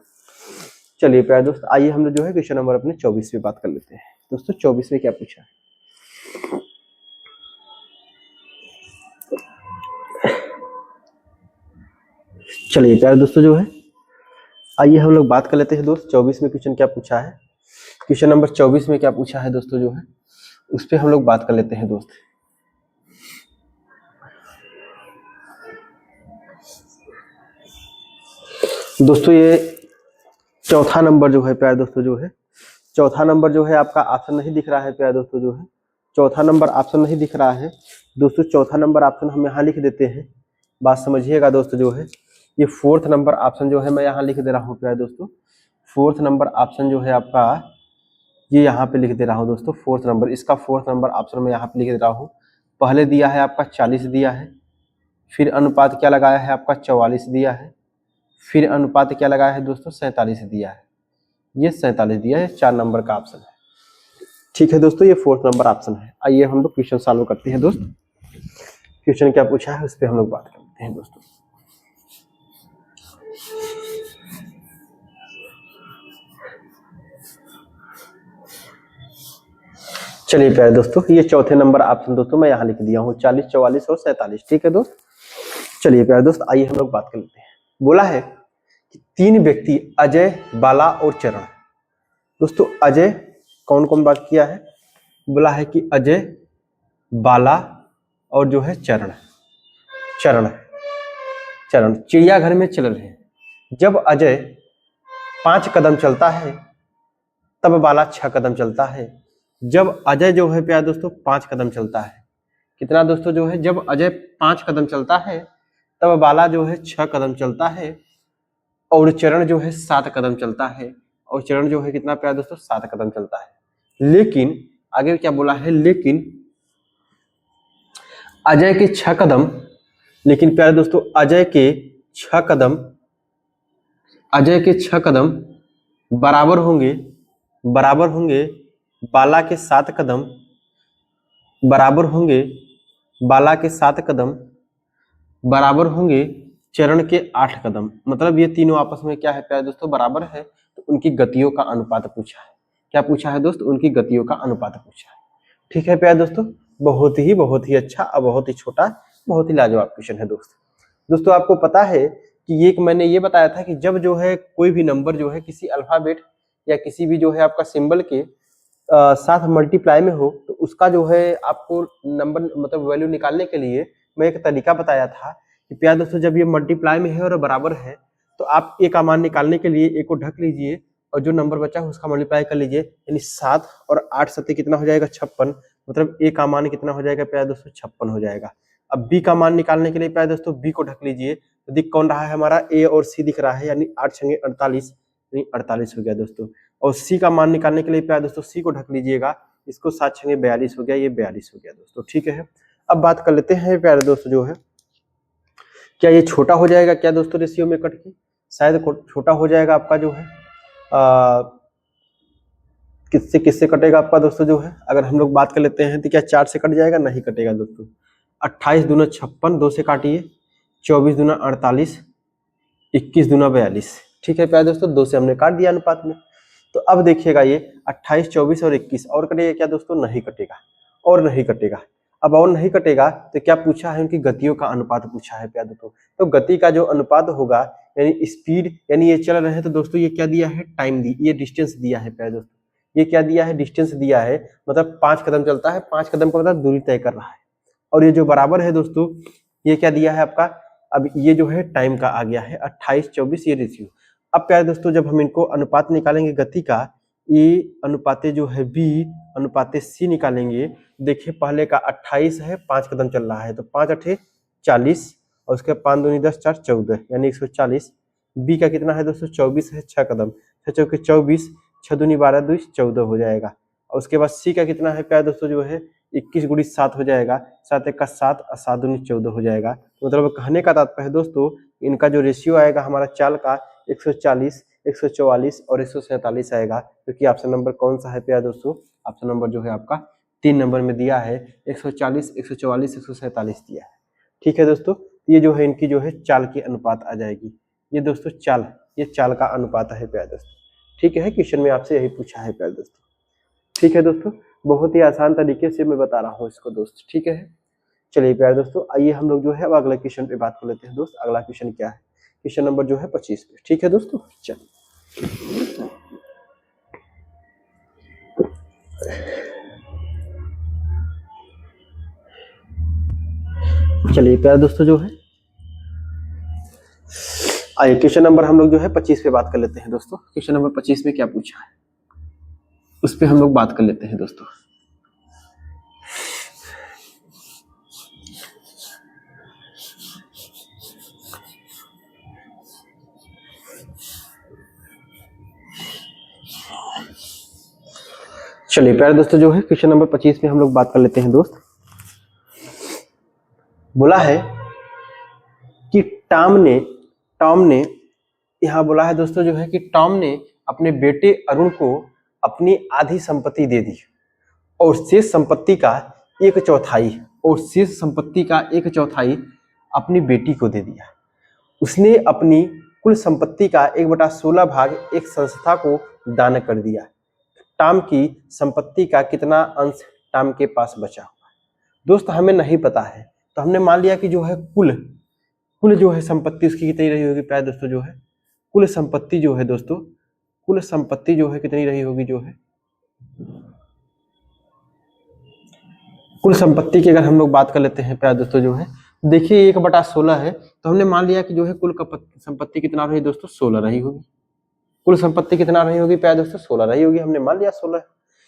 चलिए प्यारे दोस्त, आइए हम लोग जो है क्वेश्चन नंबर अपने 24 पे बात कर लेते हैं। दोस्तों 24 में क्या पूछा है, चलिए प्यारे दोस्तों जो है आइए हम लोग बात कर लेते हैं दोस्त। 24 में क्वेश्चन क्या पूछा है, क्वेश्चन नंबर 24 में क्या पूछा है दोस्तों, जो है उस पर हम लोग बात कर लेते हैं दोस्त। दोस्तों ये 4था नंबर जो है प्यारे दोस्तों, जो है 4था नंबर जो है आपका ऑप्शन नहीं दिख रहा है प्यारे दोस्तों, जो है 4था नंबर ऑप्शन नहीं दिख रहा है दोस्तों। 4था नंबर ऑप्शन हम यहाँ लिख देते हैं, बात समझिएगा दोस्तों। जो है ये 4th नंबर ऑप्शन जो है मैं यहाँ लिख दे रहा हूँ प्यारे दोस्तों। 4th नंबर ऑप्शन जो है आपका ये यहाँ पे लिख दे रहा हूँ दोस्तों। 4th नंबर, इसका 4th नंबर ऑप्शन मैं यहाँ पे लिख दे रहा हूँ। पहले दिया है आपका 40 दिया है, फिर अनुपात क्या लगाया है आपका 44 दिया है, फिर अनुपात क्या लगाया है दोस्तों 47 दिया है, ये 47 दिया है, 4 नंबर का ऑप्शन है। ठीक है दोस्तों, ये 4th नंबर ऑप्शन है। आइए हम लोग क्वेश्चन सॉल्व करते हैं दोस्त। क्वेश्चन क्या पूछा है उस पर हम लोग बात करते हैं दोस्तों। चलिए प्यारे दोस्तों, ये 4थे नंबर ऑप्शन दोस्तों मैं यहाँ लिख दिया हूँ, 40 44 और 47। ठीक है दोस्त, चलिए प्यारे दोस्त आइए हम लोग बात कर लेते हैं। बोला है कि 3 व्यक्ति अजय, बाला और चरण। दोस्तों अजय कौन कौन बात किया है, बोला है कि अजय, बाला और जो है चरण चिड़ियाघर में चल रहे हैं। जब अजय 5 कदम चलता है तब बाला 6 कदम चलता है। जब अजय जो है प्यारे दोस्तों 5 कदम चलता है, कितना दोस्तों, जो है जब अजय 5 कदम चलता है तब बाला जो है 6 कदम चलता है, और चरण जो है 7 कदम चलता है, और चरण जो है कितना प्यारे दोस्तों 7 कदम चलता है। लेकिन आगे क्या बोला है, लेकिन अजय के 6 कदम, लेकिन प्यारे दोस्तों अजय के 6 कदम बराबर होंगे बाला के 7 कदम, बराबर होंगे बाला के 7 कदम, बराबर होंगे चरण के 8 कदम। मतलब ये तीनों आपस में क्या है प्यारे दोस्तों, बराबर है। तो उनकी गतियों का अनुपात पूछा है। क्या पूछा है दोस्त, उनकी गतियों का अनुपात पूछा है। ठीक है प्यारे दोस्तों, बहुत ही अच्छा और बहुत ही छोटा, बहुत ही लाजवाब क्वेश्चन है दोस्तों आपको पता है कि ये मैंने ये बताया था कि जब जो है कोई भी नंबर जो है किसी अल्फाबेट या किसी भी जो है आपका सिंबल के साथ मल्टीप्लाई में हो तो उसका जो है आपको नंबर मतलब वैल्यू निकालने के लिए मैं एक तरीका बताया था कि प्यारे दोस्तों जब ये मल्टीप्लाई में है और बराबर है तो आप ए का मान निकालने के लिए ए को ढक लीजिए और जो नंबर बचा है उसका मल्टीप्लाई कर लीजिए, यानी 7 और 8 सत्ते कितना हो जाएगा 56, मतलब ए का मान कितना हो जाएगा प्यारे दोस्तों 56 हो जाएगा। अब बी का मान निकालने के लिए प्यारे दोस्तों बी को ढक लीजिए, तो दिख कौन रहा है हमारा ए और सी दिख रहा है, यानी 8 छंगे 48, यानी 48 हो गया दोस्तों। और सी का मान निकालने के लिए प्यारे दोस्तों सी को ढक लीजिएगा, इसको 7 छंगे 42 हो गया, ये 42 हो गया दोस्तों। ठीक है, अब बात कर लेते हैं प्यारे दोस्तों जो है क्या ये छोटा हो जाएगा क्या दोस्तों रेशियो में कट के, शायद छोटा हो जाएगा आपका जो है किससे किससे कटेगा आपका दोस्तों जो है, अगर हम लोग बात कर लेते हैं तो क्या 4 से कट जाएगा, नहीं कटेगा दोस्तों। 28 दूना 56, 2 से काटिए, 24 दूना 48, 21 दूना 42। ठीक है प्यारे दोस्तों, 2 से हमने काट दिया अनुपात में। तो अब देखिएगा ये 28, 24 और 21 और कटेगा क्या दोस्तों, नहीं कटेगा और नहीं कटेगा। अब और नहीं कटेगा तो क्या पूछा है, उनकी गतियों का अनुपात पूछा है प्यारे दोस्तों। तो गति का जो अनुपात होगा यानी स्पीड, यानी ये चल रहे हैं तो दोस्तों ये क्या दिया है, टाइम दी, ये डिस्टेंस दिया है प्यारे दोस्तों, ये क्या दिया है, डिस्टेंस दिया है, मतलब 5 कदम चलता है, 5 कदम का मतलब दूरी तय कर रहा है। और ये जो बराबर है दोस्तों ये क्या दिया है आपका, अब ये जो है टाइम का आ गया है 28, 24 ये रेशियो। अब प्यारे दोस्तों जब हम इनको अनुपात निकालेंगे गति का, ए अनुपाते जो है बी अनुपाते सी निकालेंगे, देखिए पहले का 28 है, 5 कदम चल रहा है तो 5 8 40 और उसके 5 दूनी 10 4 14 यानी 140। बी का कितना है दोस्तों 24 है, 6 कदम, 6 चौके 24, 6 दूनी 12 2 14 हो जाएगा। और उसके बाद सी का कितना है प्यारे दोस्तों जो है 21 गुणी 7 हो जाएगा, 7 एक का 7 और 7 दूनी 14 हो जाएगा। तो मतलब कहने का तात्पर्य दोस्तों इनका जो रेशियो आएगा हमारा चाल का 140, 144 और 147 आएगा, क्योंकि ऑप्शन नंबर कौन सा है प्यारे दोस्तों, ऑप्शन नंबर जो है आपका 3 नंबर में दिया है 140, 144, 147 दिया है। ठीक है दोस्तों, ये जो है इनकी जो है चाल की अनुपात आ जाएगी, ये दोस्तों चाल, ये चाल का अनुपात है प्यारे दोस्तों। ठीक है, क्वेश्चन में आपसे यही पूछा है प्यारे दोस्तों। ठीक है दोस्तों, बहुत ही आसान तरीके से मैं बता रहा हूँ इसको दोस्त। ठीक है, चलिए प्यारे दोस्तों आइए हम लोग जो है अब अगले क्वेश्चन पे बात कर लेते हैं दोस्त। अगला क्वेश्चन क्या है, क्वेश्चन नंबर जो है 25 पे। ठीक है दोस्तों, चलिए प्यारे दोस्तों जो है आइए क्वेश्चन नंबर हम लोग जो है 25 पे बात कर लेते हैं दोस्तों। क्वेश्चन नंबर 25 में क्या पूछा है उस पे हम लोग बात कर लेते हैं दोस्तों। चलिए प्यारे दोस्तों जो है क्वेश्चन नंबर 25 में हम लोग बात कर लेते हैं दोस्त। बोला है कि टॉम ने यहाँ बोला है दोस्तों जो है कि टॉम ने अपने बेटे अरुण को अपनी आधी संपत्ति दे दी और शेष संपत्ति का 1/4 अपनी बेटी को दे दिया। उसने अपनी कुल संपत्ति का 1/16 भाग एक संस्था को दान कर दिया। टॉम की संपत्ति का कितना अंश टॉम के पास बचा हुआ है? दोस्त हमें नहीं पता है तो हमने मान लिया कि जो है कुल जो है संपत्ति उसकी कितनी रही होगी प्यारे दोस्तों जो है कुल संपत्ति जो है दोस्तों, कुल संपत्ति जो है कितनी रही होगी, जो है कुल संपत्ति की अगर हम लोग बात कर लेते हैं प्यारे दोस्तों जो है, देखिए 1/16 है तो हमने मान लिया कि जो है कुल संपत्ति कितना रही दोस्तों 16 रही होगी। कुल संपत्ति कितना रही होगी प्यारे दोस्तों 16 रही होगी, हमने मान लिया 16,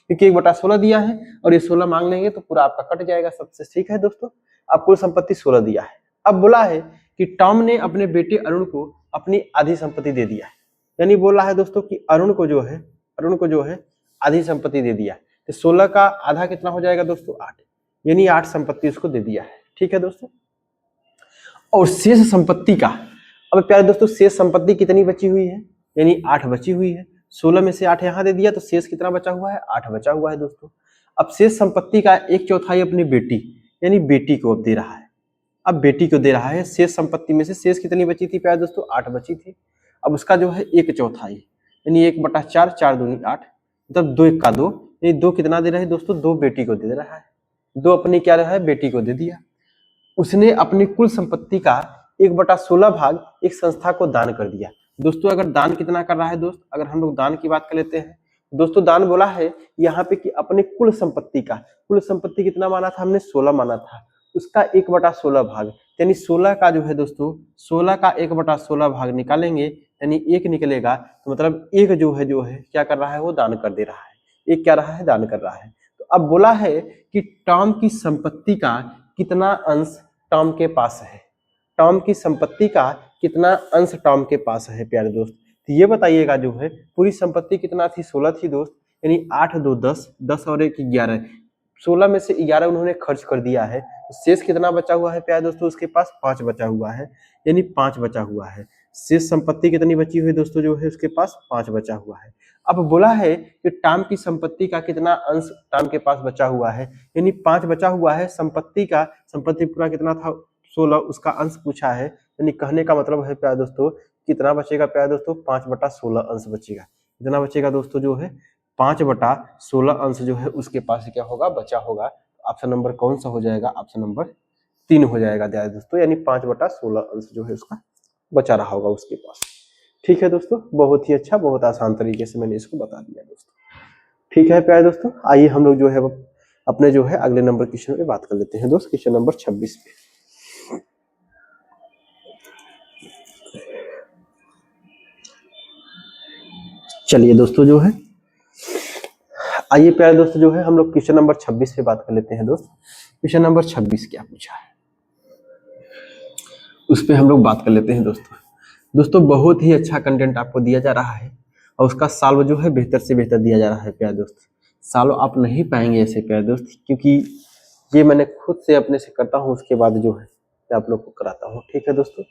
क्योंकि 1/16 दिया है और ये 16 मांग लेंगे तो पूरा आपका कट जाएगा सबसे। ठीक है दोस्तों, अब कुल संपत्ति 16 दिया है। अब बोला है कि टॉम ने अपने बेटे अरुण को अपनी आधी संपत्ति दे दिया है, यानी बोला है दोस्तों कि अरुण को जो है आधी संपत्ति दे दिया। तो 16 का आधा कितना हो जाएगा दोस्तों 8, यानी 8 संपत्ति उसको दे दिया है। ठीक है दोस्तों, और शेष संपत्ति का, अब प्यारे दोस्तों शेष संपत्ति कितनी बची हुई है, यानी 8 बची हुई है। 16 में से 8 यहाँ दे दिया तो शेष कितना बचा हुआ है, 8 बचा हुआ है दोस्तों। अब शेष संपत्ति का 1/4 अपनी बेटी यानी बेटी को दे रहा है। अब बेटी को दे रहा है, शेष संपत्ति में से शेष कितनी बची थी प्यारे दोस्तों 8 बची थी। अब उसका जो है 1/4 यानी 1/4, 4 दूनी 8, मतलब 2 1 का 2, ये 2 कितना दे रहा है दोस्तों, 2 बेटी को दे रहा है, 2 अपनी क्या रहा है, बेटी को दे दिया। उसने अपनी कुल संपत्ति का 1/16 भाग एक संस्था को दान कर दिया। दोस्तों अगर दान कितना कर रहा है दोस्त, अगर हम लोग दान की बात कर लेते हैं दोस्तों, दान बोला है यहाँ पे कि अपने कुल संपत्ति का, कुल संपत्ति कितना माना था हमने, 16 माना था, उसका 1/16 भाग, यानी 16 का जो है दोस्तों, 16 का 1/16 भाग निकालेंगे, यानी 1 निकलेगा, तो मतलब एक जो है क्या कर रहा है, वो दान कर दे रहा है, एक क्या रहा है, दान कर रहा है। तो अब बोला है कि टॉम की संपत्ति का कितना अंश टॉम के पास है, टॉम की संपत्ति का कितना अंश टॉम के पास है प्यारे दोस्त। तो ये बताइएगा जो है, पूरी संपत्ति कितना थी, 16 थी दोस्त, यानी 8 2 10, 10 और 1 11, 16 में से 11 उन्होंने खर्च कर दिया है, शेष कितना बचा हुआ है प्यारे दोस्तों, उसके पास 5 बचा हुआ है, यानी 5 बचा हुआ है। शेष संपत्ति कितनी बची हुई दोस्तों, जो है उसके पास 5 बचा हुआ है। अब बोला है कि टॉम की संपत्ति का कितना अंश टॉम के पास बचा हुआ है, यानी 5 बचा हुआ है संपत्ति का, संपत्ति पूरा कितना था 16, उसका अंश पूछा है, यानी कहने का मतलब है प्यारे दोस्तों, कितना बचेगा प्यारे दोस्तों, 5/16 अंश बचेगा। कितना बचेगा दोस्तों, जो है 5/16 अंश जो है उसके पास क्या होगा, बचा होगा। ऑप्शन नंबर कौन सा हो जाएगा, ऑप्शन नंबर 3 हो जाएगा दोस्तों, यानी 5/16 अंश जो है उसका बचा रहा होगा उसके पास। ठीक है दोस्तों, बहुत ही अच्छा, बहुत आसान तरीके से मैंने इसको बता दिया दोस्तों। ठीक है प्यारे दोस्तों, आइए हम लोग जो है अपने जो है अगले नंबर क्वेश्चन पे बात कर लेते हैं दोस्त, क्वेश्चन नंबर 26 पे। चलिए दोस्तों जो है, आइए प्यारे दोस्तों जो है हम लोग क्वेश्चन नंबर 26 पे बात कर लेते हैं दोस्त। क्वेश्चन नंबर 26 क्या पूछा है, उस पे हम लोग बात कर लेते हैं दोस्तों। दोस्तों बहुत ही अच्छा कंटेंट आपको दिया जा रहा है, और उसका सॉल्व जो है बेहतर से बेहतर दिया जा रहा है प्यारे दोस्त। सॉल्व आप नहीं पाएंगे ऐसे प्यारे दोस्त, क्योंकि ये मैंने खुद से अपने से करता हूँ, उसके बाद जो है मैं आप लोग को कराता हूँ। ठीक है दोस्तों,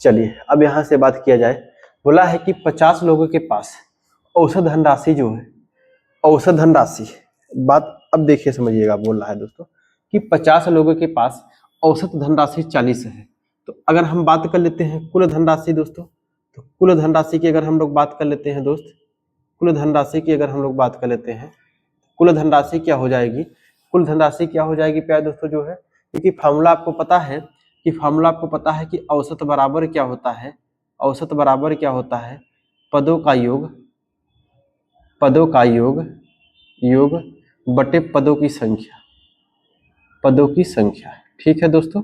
चलिए अब यहाँ से बात किया जाए। बोला है कि 50 लोगों के पास औसत धनराशि जो है, औसत धनराशि, बात अब देखिए समझिएगा, बोल रहा है दोस्तों कि 50 लोगों के पास औसत धनराशि 40 है। तो अगर हम बात कर लेते हैं कुल धनराशि दोस्तों, तो कुल धनराशि की अगर हम लोग बात कर लेते हैं दोस्त, कुल धनराशि की अगर हम लोग बात कर लेते हैं, कुल धनराशि क्या हो जाएगी, कुल धनराशि क्या हो जाएगी प्यारे दोस्तों जो है, क्योंकि फार्मूला आपको पता है कि औसत बराबर क्या होता है, औसत बराबर क्या होता है, पदों का योग, पदों का योग बटे पदों की संख्या, पदों की संख्या। ठीक है दोस्तों,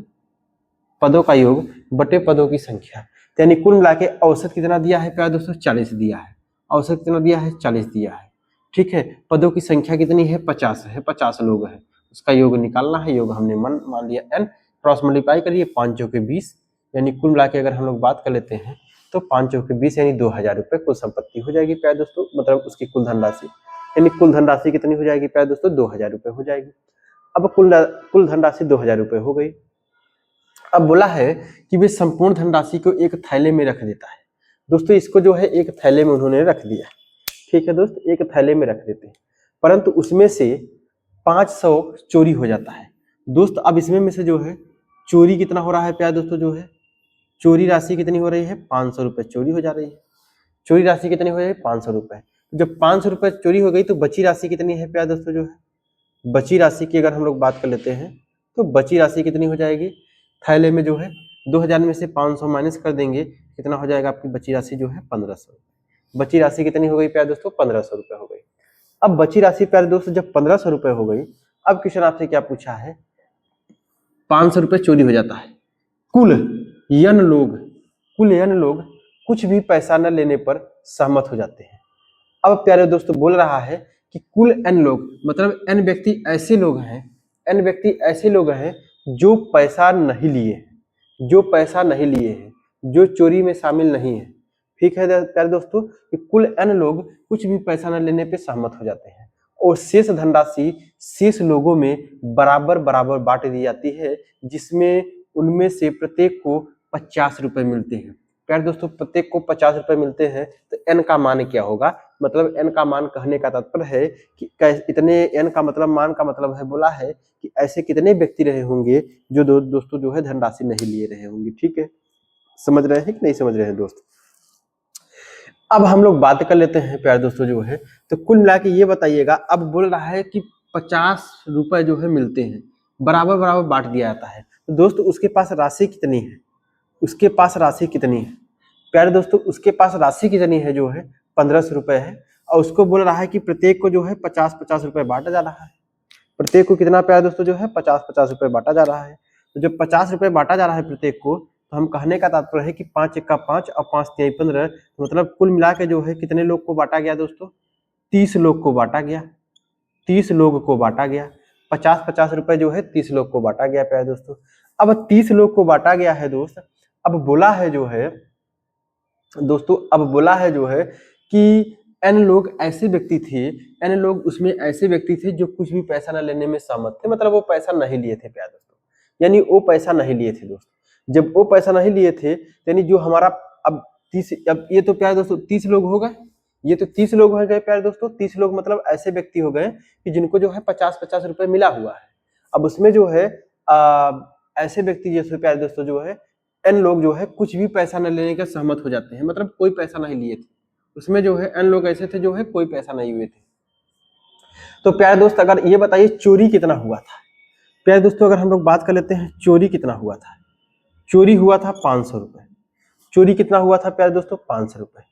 पदों का योग बटे पदों की संख्या, यानी कुल मिला के औसत कितना दिया है प्यारे दोस्तों, 40 दिया है, औसत कितना दिया है, 40 दिया है। ठीक है, पदों की संख्या कितनी है, 50 है, 50 लोग हैं, उसका योग निकालना है, योग हमने मान लिया n, क्रॉस मल्टीप्लाई करिए, 5 चौके 20, यानी कुल मिला के अगर हम लोग बात कर लेते हैं तो 5 चौके 20 यानी 2000 रुपए कुल संपत्ति हो जाएगी प्यारे दोस्तों, मतलब उसकी कुल धनराशि, यानी कुल धनराशि कितनी हो जाएगी प्यारे दोस्तों, 2000 रुपए हो जाएगी। अब कुल धनराशि 2000 रुपए हो गई। अब बोला है कि वे संपूर्ण धनराशि को एक थैले में रख देता है। दोस्तों इसको जो है एक थैले में उन्होंने रख दिया। ठीक है दोस्त, एक थैले में रख देते हैं, परंतु उसमें से 500 चोरी हो जाता है। दोस्त अब इसमें में से जो है चोरी कितना हो रहा है प्यारे दोस्तों, जो है चोरी राशि कितनी हो रही है, 500 रुपए चोरी हो जा रही है। चोरी राशि कितनी हो रही है, 500 रुपए। जब 500 रुपए चोरी हो गई तो बची राशि कितनी है प्यारे दोस्तों, जो है बची राशि की अगर हम लोग बात कर लेते हैं तो बची राशि कितनी हो जाएगी, थैले में जो है 2000 में से 500 माइनस कर देंगे, कितना हो जाएगा आपकी बची राशि जो है 1500। बची राशि कितनी हो गई प्यारे दोस्तों, 1500 रुपए हो गई। अब बची राशि प्यारे दोस्तों जब 1500 रुपए हो गई, अब क्वेश्चन आपसे क्या पूछा है, 500 रुपए चोरी हो जाता है, कुल n लोग कुछ भी पैसा न लेने पर सहमत हो जाते हैं। अब प्यारे दोस्तों बोल रहा है कि कुल n लोग, मतलब n व्यक्ति ऐसे लोग हैं, n व्यक्ति ऐसे लोग हैं जो पैसा नहीं लिए, जो पैसा नहीं लिए हैं, जो चोरी में शामिल नहीं है। ठीक है प्यारे दोस्तों, कि कुल n लोग कुछ भी पैसा न लेने पे सहमत हो जाते हैं, और शेष धनराशि शेष लोगों में बराबर बराबर बांट दी जाती है, जिसमें उनमें से प्रत्येक को 50 रुपए मिलते हैं। प्यारे दोस्तों प्रत्येक को 50 रुपए मिलते हैं, तो n का मान क्या होगा, मतलब n का मान कहने का तात्पर्य है कि इतने n का मतलब, मान का मतलब है, बोला है कि ऐसे कितने व्यक्ति रहे होंगे जो दोस्तों जो है धनराशि नहीं लिए रहे होंगे। ठीक है, समझ रहे हैं कि नहीं समझ रहे हैं दोस्त। अब हम लोग बात कर लेते हैं प्यारे दोस्तों जो है, तो कुल मिला के ये बताइएगा, अब बोल रहा है कि 50 रुपए जो है मिलते हैं, बराबर बराबर बांट दिया जाता है। तो दोस्तों उसके पास राशि कितनी है, उसके पास राशि कितनी है प्यारे दोस्तों, उसके पास राशि कितनी है जो है 1500 रुपए है, और उसको बोल रहा है कि प्रत्येक को जो है 50-50 रुपए बांटा जा रहा है। प्रत्येक को कितना प्यारे दोस्तों जो है 50-50 रुपए बांटा जा रहा है। तो जब 50 रुपए बांटा जा रहा है प्रत्येक को, तो हम कहने का तात्पर्य है कि 5 एक का 5 और 5 तिहाई 15, तो मतलब कुल मिला के जो है कितने लोग को बांटा गया दोस्तों, 30 लोग को बांटा गया, 30 लोग को बांटा गया। 50-50 रुपए जो है 30 लोग को बांटा गया प्यारे दोस्तों। अब 30 लोग को बांटा गया है दोस्त, अब बोला है जो है दोस्तों, अब बोला है जो है कि n लोग ऐसे व्यक्ति थे, n लोग उसमें ऐसे व्यक्ति थे जो कुछ भी पैसा न लेने में सहमत थे, मतलब वो पैसा नहीं लिए थे प्यारे दोस्तों, यानी वो पैसा नहीं लिए थे दोस्त। जब वो पैसा नहीं लिए थे, यानी जो हमारा अब 30, अब ये तो प्यारे दोस्तों 30 लोग हो गए, ये तो 30 लोग हो गए प्यारे दोस्तों। 30 लोग मतलब ऐसे व्यक्ति हो गए कि जिनको जो है 50-50 रुपए मिला हुआ है। अब उसमें जो है ऐसे व्यक्ति जैसे प्यारे दोस्तों जो है n लोग जो है कुछ भी पैसा न लेने का सहमत हो जाते हैं, मतलब कोई पैसा नहीं लिए थे। उसमें जो है n लोग ऐसे थे जो है कोई पैसा नहीं हुए थे। तो प्यारे दोस्त अगर ये बताइए चोरी कितना हुआ था प्यारे दोस्तों, अगर हम लोग बात कर लेते हैं चोरी कितना हुआ था। चोरी हुआ था 500 रुपए। चोरी कितना हुआ था प्यारे दोस्तों, 500 रुपए।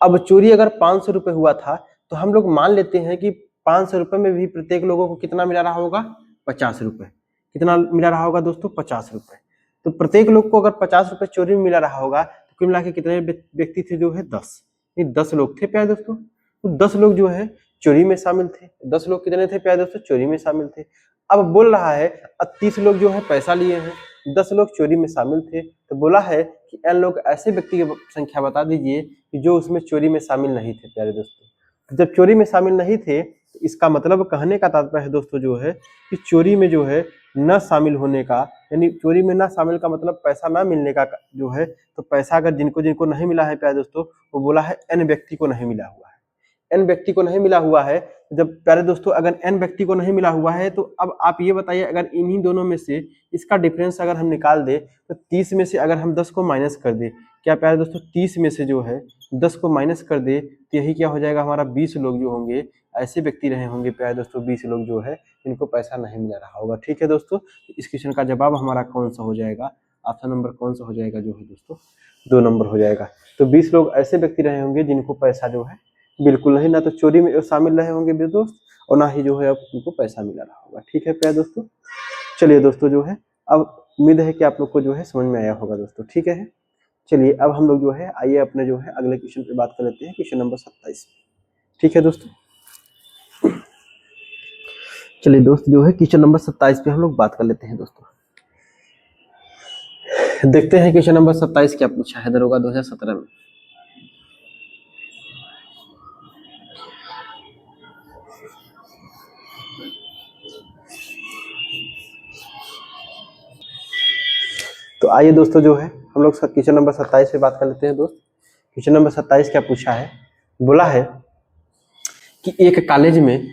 अब चोरी अगर 500 रुपए हुआ था, तो हम लोग मान लेते हैं कि 500 रुपए में भी प्रत्येक लोगों को कितना मिला रहा होगा, 50 रुपए। कितना मिला रहा होगा दोस्तों, 50 रुपए। तो प्रत्येक लोग को अगर 50 रुपए चोरी में मिला रहा होगा, तो कुल मिला के कितने व्यक्ति थे जो है 10, 10 लोग थे प्यारे दोस्तों। तो 10 लोग जो है चोरी में शामिल थे। 10 लोग कितने थे प्यारे दोस्तों, चोरी में शामिल थे। अब बोल रहा है 30 लोग जो है पैसा लिए हैं, 10 लोग चोरी में शामिल थे। तो बोला है कि n लोग ऐसे व्यक्ति की संख्या बता दीजिए कि जो उसमें चोरी में शामिल नहीं थे प्यारे दोस्तों। तो जब चोरी में शामिल नहीं थे, तो इसका मतलब कहने का तात्पर्य है दोस्तों जो है कि चोरी में जो है न शामिल होने का, यानी चोरी में न शामिल का मतलब पैसा ना मिलने का जो है, तो पैसा अगर जिनको जिनको नहीं मिला है प्यारे दोस्तों, वो बोला है n व्यक्ति को नहीं मिला हुआ है। n व्यक्ति को नहीं मिला हुआ है। जब प्यारे दोस्तों अगर n व्यक्ति को नहीं मिला हुआ है, तो अब आप ये बताइए अगर इन्हीं दोनों में से इसका डिफरेंस अगर हम निकाल दे, तो 30 में से अगर हम 10 को माइनस कर दे, क्या प्यारे दोस्तों 30 में से जो है 10 को माइनस कर दे, तो यही क्या हो जाएगा, हमारा 20 लोग जो होंगे ऐसे व्यक्ति रहे होंगे प्यारे दोस्तों, 20 लोग जो है इनको पैसा नहीं मिला रहा होगा। ठीक है दोस्तों, इस क्वेश्चन का जवाब हमारा कौन सा हो जाएगा, ऑप्शन नंबर कौन सा हो जाएगा जो है दोस्तों, 2 नंबर हो जाएगा। तो 20 लोग ऐसे व्यक्ति रहे होंगे जिनको पैसा जो है बिल्कुल नहीं, ना तो चोरी में शामिल रहे होंगे दोस्त, और ना ही जो है अब उनको पैसा मिला रहा होगा। ठीक है प्यारे दोस्तों, चलिए दोस्तों जो है अब उम्मीद है कि आप लोग को जो है समझ में आया होगा दोस्तों। ठीक है, चलिए अब हम लोग जो है आइए अपने जो है अगले क्वेश्चन पे बात कर लेते हैं, क्वेश्चन नंबर 27। ठीक है दोस्तों, चलिए दोस्त जो है क्वेश्चन नंबर 27 पे हम लोग बात कर लेते हैं दोस्तों। देखते हैं क्वेश्चन नंबर 27 क्या पूछा है दरोगा 2017 में। तो आइए दोस्तों जो है हम लोग क्वेश्चन नंबर 27 पे बात कर लेते हैं दोस्त। क्वेश्चन नंबर 27 क्या पूछा है, बोला है कि एक कॉलेज में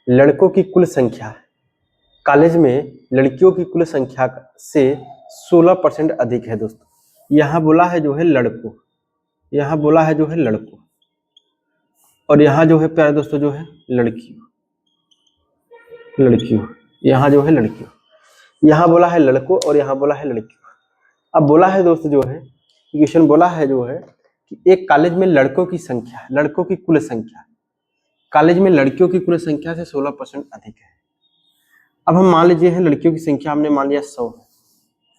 लड़कों की कुल संख्या, कॉलेज में लड़कियों की कुल संख्या से 16% अधिक है दोस्तों। यहाँ बोला है जो है लड़कों, यहाँ बोला है जो है लड़कों, और यहाँ जो है प्यारे दोस्तों जो है लड़कियों, लड़कियों, यहाँ जो है लड़कियों, यहाँ बोला है लड़कों और यहाँ बोला है लड़कियों। अब बोला है दोस्त जो है क्वेश्चन बोला है जो है कि एक कॉलेज में लड़कों की संख्या, लड़कों की कुल संख्या, कॉलेज में लड़कियों की कुल संख्या से 16% अधिक है। अब हम मान लीजिए है लड़कियों की संख्या हमने मान लिया 100 है।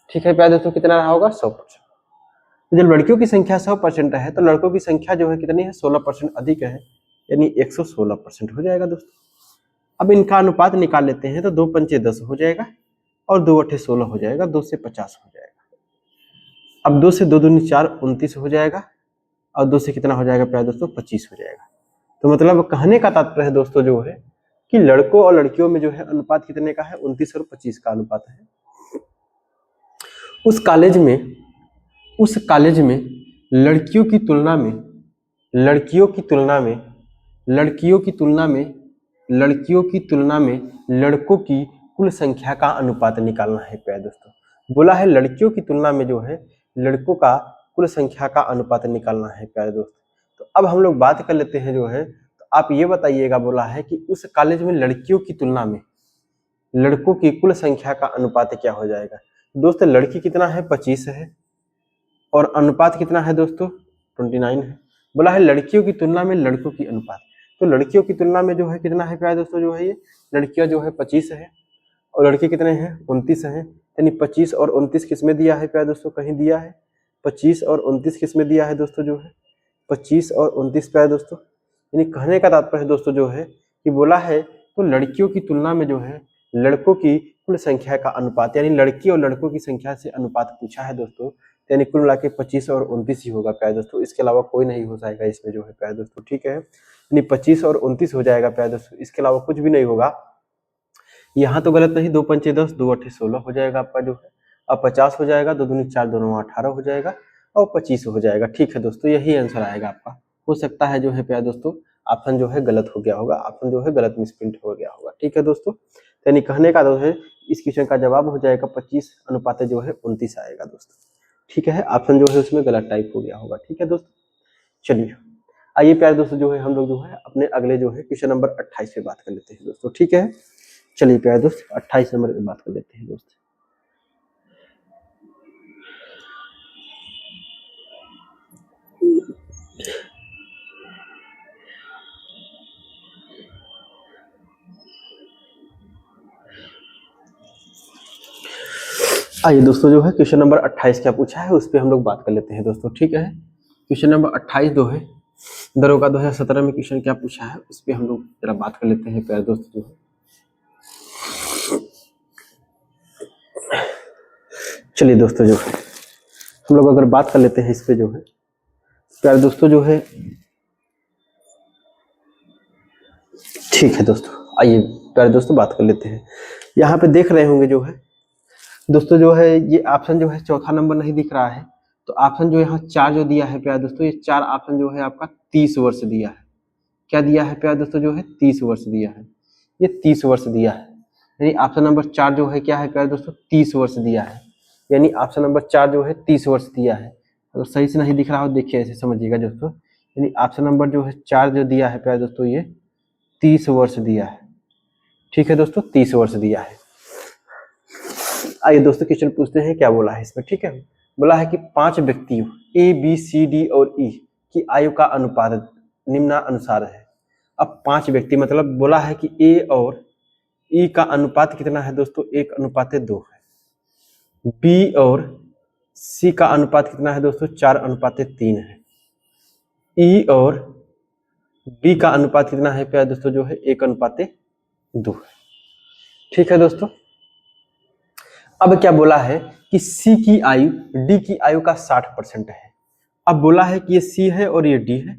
ठीक है प्यारे दोस्तों, कितना रहा होगा 100%। तो जब लड़कियों की संख्या 100% है, तो लड़कों की संख्या जो है कितनी है, 16% अधिक है, यानी 116% हो जाएगा दोस्तों। अब इनका अनुपात निकाल लेते हैं, तो 2 पंचे 10 हो जाएगा और 2 अठे 16 हो जाएगा, 2 से 50 हो जाएगा। अब 2 से 2 दूनी 4, 29 हो जाएगा, और 2 से कितना हो जाएगा प्यारे दोस्तों, 25 हो जाएगा। तो मतलब कहने का तात्पर्य है दोस्तों जो है कि लड़कों और लड़कियों में जो है अनुपात कितने का है, 29 और 25 का अनुपात है। उस कॉलेज में लड़कियों की तुलना में लड़कों की कुल संख्या का अनुपात निकालना है प्यारे दोस्तों। बोला है लड़कियों की तुलना में जो है लड़कों का कुल संख्या का अनुपात निकालना है प्यारे दोस्त। तो अब हम लोग बात कर लेते हैं जो है, तो आप ये बताइएगा, बोला है कि उस कॉलेज में लड़कियों की तुलना में लड़कों की कुल संख्या का अनुपात क्या हो जाएगा। दोस्तों लड़की कितना है, 25 है, और अनुपात कितना है दोस्तों, 29 है। बोला है लड़कियों की तुलना में लड़कों की अनुपात, तो लड़कियों की तुलना में जो है कितना है प्यारे दोस्तों, जो है ये लड़कियां जो है 25 है, और लड़के कितने हैं, 29 हैं। यानी 25 और 29 किस में दिया है प्यारे दोस्तों, कहीं दिया है, 25 और 29 किस में दिया है दोस्तों, जो है 25 और 29 प्यारे दोस्तों। यानी कहने का तात्पर्य दोस्तों जो है कि बोला है तो लड़कियों की तुलना में जो है लड़कों की कुल संख्या का अनुपात, यानी लड़की और लड़कों की संख्या से अनुपात पूछा है दोस्तों, यानी कुल मिला के 25 और 29 ही होगा प्यारे दोस्तों, इसके अलावा कोई नहीं हो जाएगा इसमें जो है प्यारे दोस्तों, ठीक है। यानी 25 और 29 हो जाएगा प्यारे दोस्तों, इसके अलावा कुछ भी नहीं होगा। यहाँ तो गलत नहीं, 2 पंचे 10, 2 अठे 16 हो जाएगा आपका जो है। अब 50 हो जाएगा, 2 दूनी 4, 2 9 18 हो जाएगा, और 25 हो जाएगा, ठीक है दोस्तों, यही आंसर आएगा आपका। हो सकता है जो है प्यारे दोस्तों ऑप्शन जो है गलत हो गया होगा, ऑप्शन जो है गलत मिसप्रिंट हो गया होगा, ठीक है दोस्तों। यानी कहने का जो है इस क्वेश्चन का जवाब हो जाएगा 25 अनुपात जो है 29 आएगा दोस्तों, ठीक है। ऑप्शन जो है उसमें गलत टाइप हो गया होगा, ठीक है दोस्तों। चलिए आइए प्यारे दोस्तों जो है हम लोग जो है अपने अगले जो है क्वेश्चन नंबर 28 पे बात कर लेते हैं दोस्तों, ठीक है। चलिए प्यारे दोस्त 28 नंबर पे बात कर लेते हैं दोस्त। आइए दोस्तों जो है क्वेश्चन नंबर 28 क्या पूछा है उस पर हम लोग बात कर लेते हैं दोस्तों, ठीक है। क्वेश्चन नंबर 28 जो है दरोगा 2017 में क्वेश्चन क्या पूछा है उस पर हम लोग जरा बात कर लेते हैं प्यारे दोस्त जो है। चलिए दोस्तों जो है हम लोग अगर बात कर लेते हैं इस पे जो है प्यारे दोस्तों जो है, ठीक है दोस्तों। आइए प्यारे दोस्तों बात कर लेते हैं। यहाँ पे देख रहे होंगे जो है दोस्तों जो है ये ऑप्शन जो है चौथा नंबर नहीं दिख रहा है, तो ऑप्शन जो यहाँ 4 जो दिया है प्यारे दोस्तों, ये 4 ऑप्शन जो है आपका 30 वर्ष दिया है। क्या दिया है प्यारे दोस्तों, जो है 30 वर्ष दिया है, ये 30 वर्ष दिया है। यानी ऑप्शन नंबर 4 जो है क्या है प्यारे दोस्तों, 30 वर्ष दिया है। यानी ऑप्शन नंबर 4 जो है 30 वर्ष दिया है। अगर सही से नहीं दिख रहा हो देखिए ऐसे समझिएगा दोस्तों, यानी ऑप्शन नंबर जो है 4 जो दिया है प्यारे दोस्तों ये 30 वर्ष दिया है, ठीक है दोस्तों, 30 वर्ष दिया है। आइए दोस्तों क्वेश्चन पूछते हैं क्या बोला है इसमें, ठीक है। बोला है कि 5 व्यक्तियों ए बी सी डी और ई की आयु का अनुपात निम्नानुसार है। अब 5 व्यक्ति मतलब बोला है कि ए और ई का अनुपात कितना है दोस्तों, 1:2 है। बी और सी का अनुपात कितना है दोस्तों, 4:3 है। ई और बी का अनुपात कितना है प्यारे दोस्तों, जो है 1:2 है, ठीक है दोस्तों। अब क्या बोला है कि सी की आयु डी की आयु का 60% है। अब बोला है कि ये सी है और ये डी है,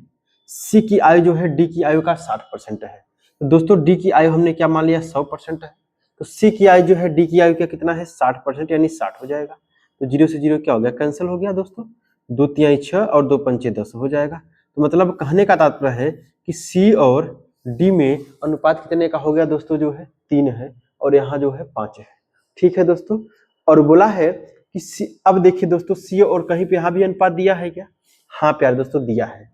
सी की आयु जो है डी की आयु का 60% है। तो दोस्तों डी की आयु हमने क्या मान लिया, 100% है, तो सी की आयु जो है डी की आयु का कितना है, 60%, यानी 60 हो जाएगा। तो 0 से 0 क्या हो गया, कैंसिल हो गया दोस्तों, 2 तिहाई 6 और 2 पंचे 10 हो जाएगा। तो मतलब कहने का तात्पर्य है कि सी और डी में अनुपात कितने का हो गया दोस्तों, जो है 3 है, और यहाँ जो है 5 है, ठीक है दोस्तों। और बोला है कि सी, अब देखिए दोस्तों सी और कहीं पे यहाँ भी अनुपात दिया है क्या, हाँ प्यारे दोस्तों दिया है।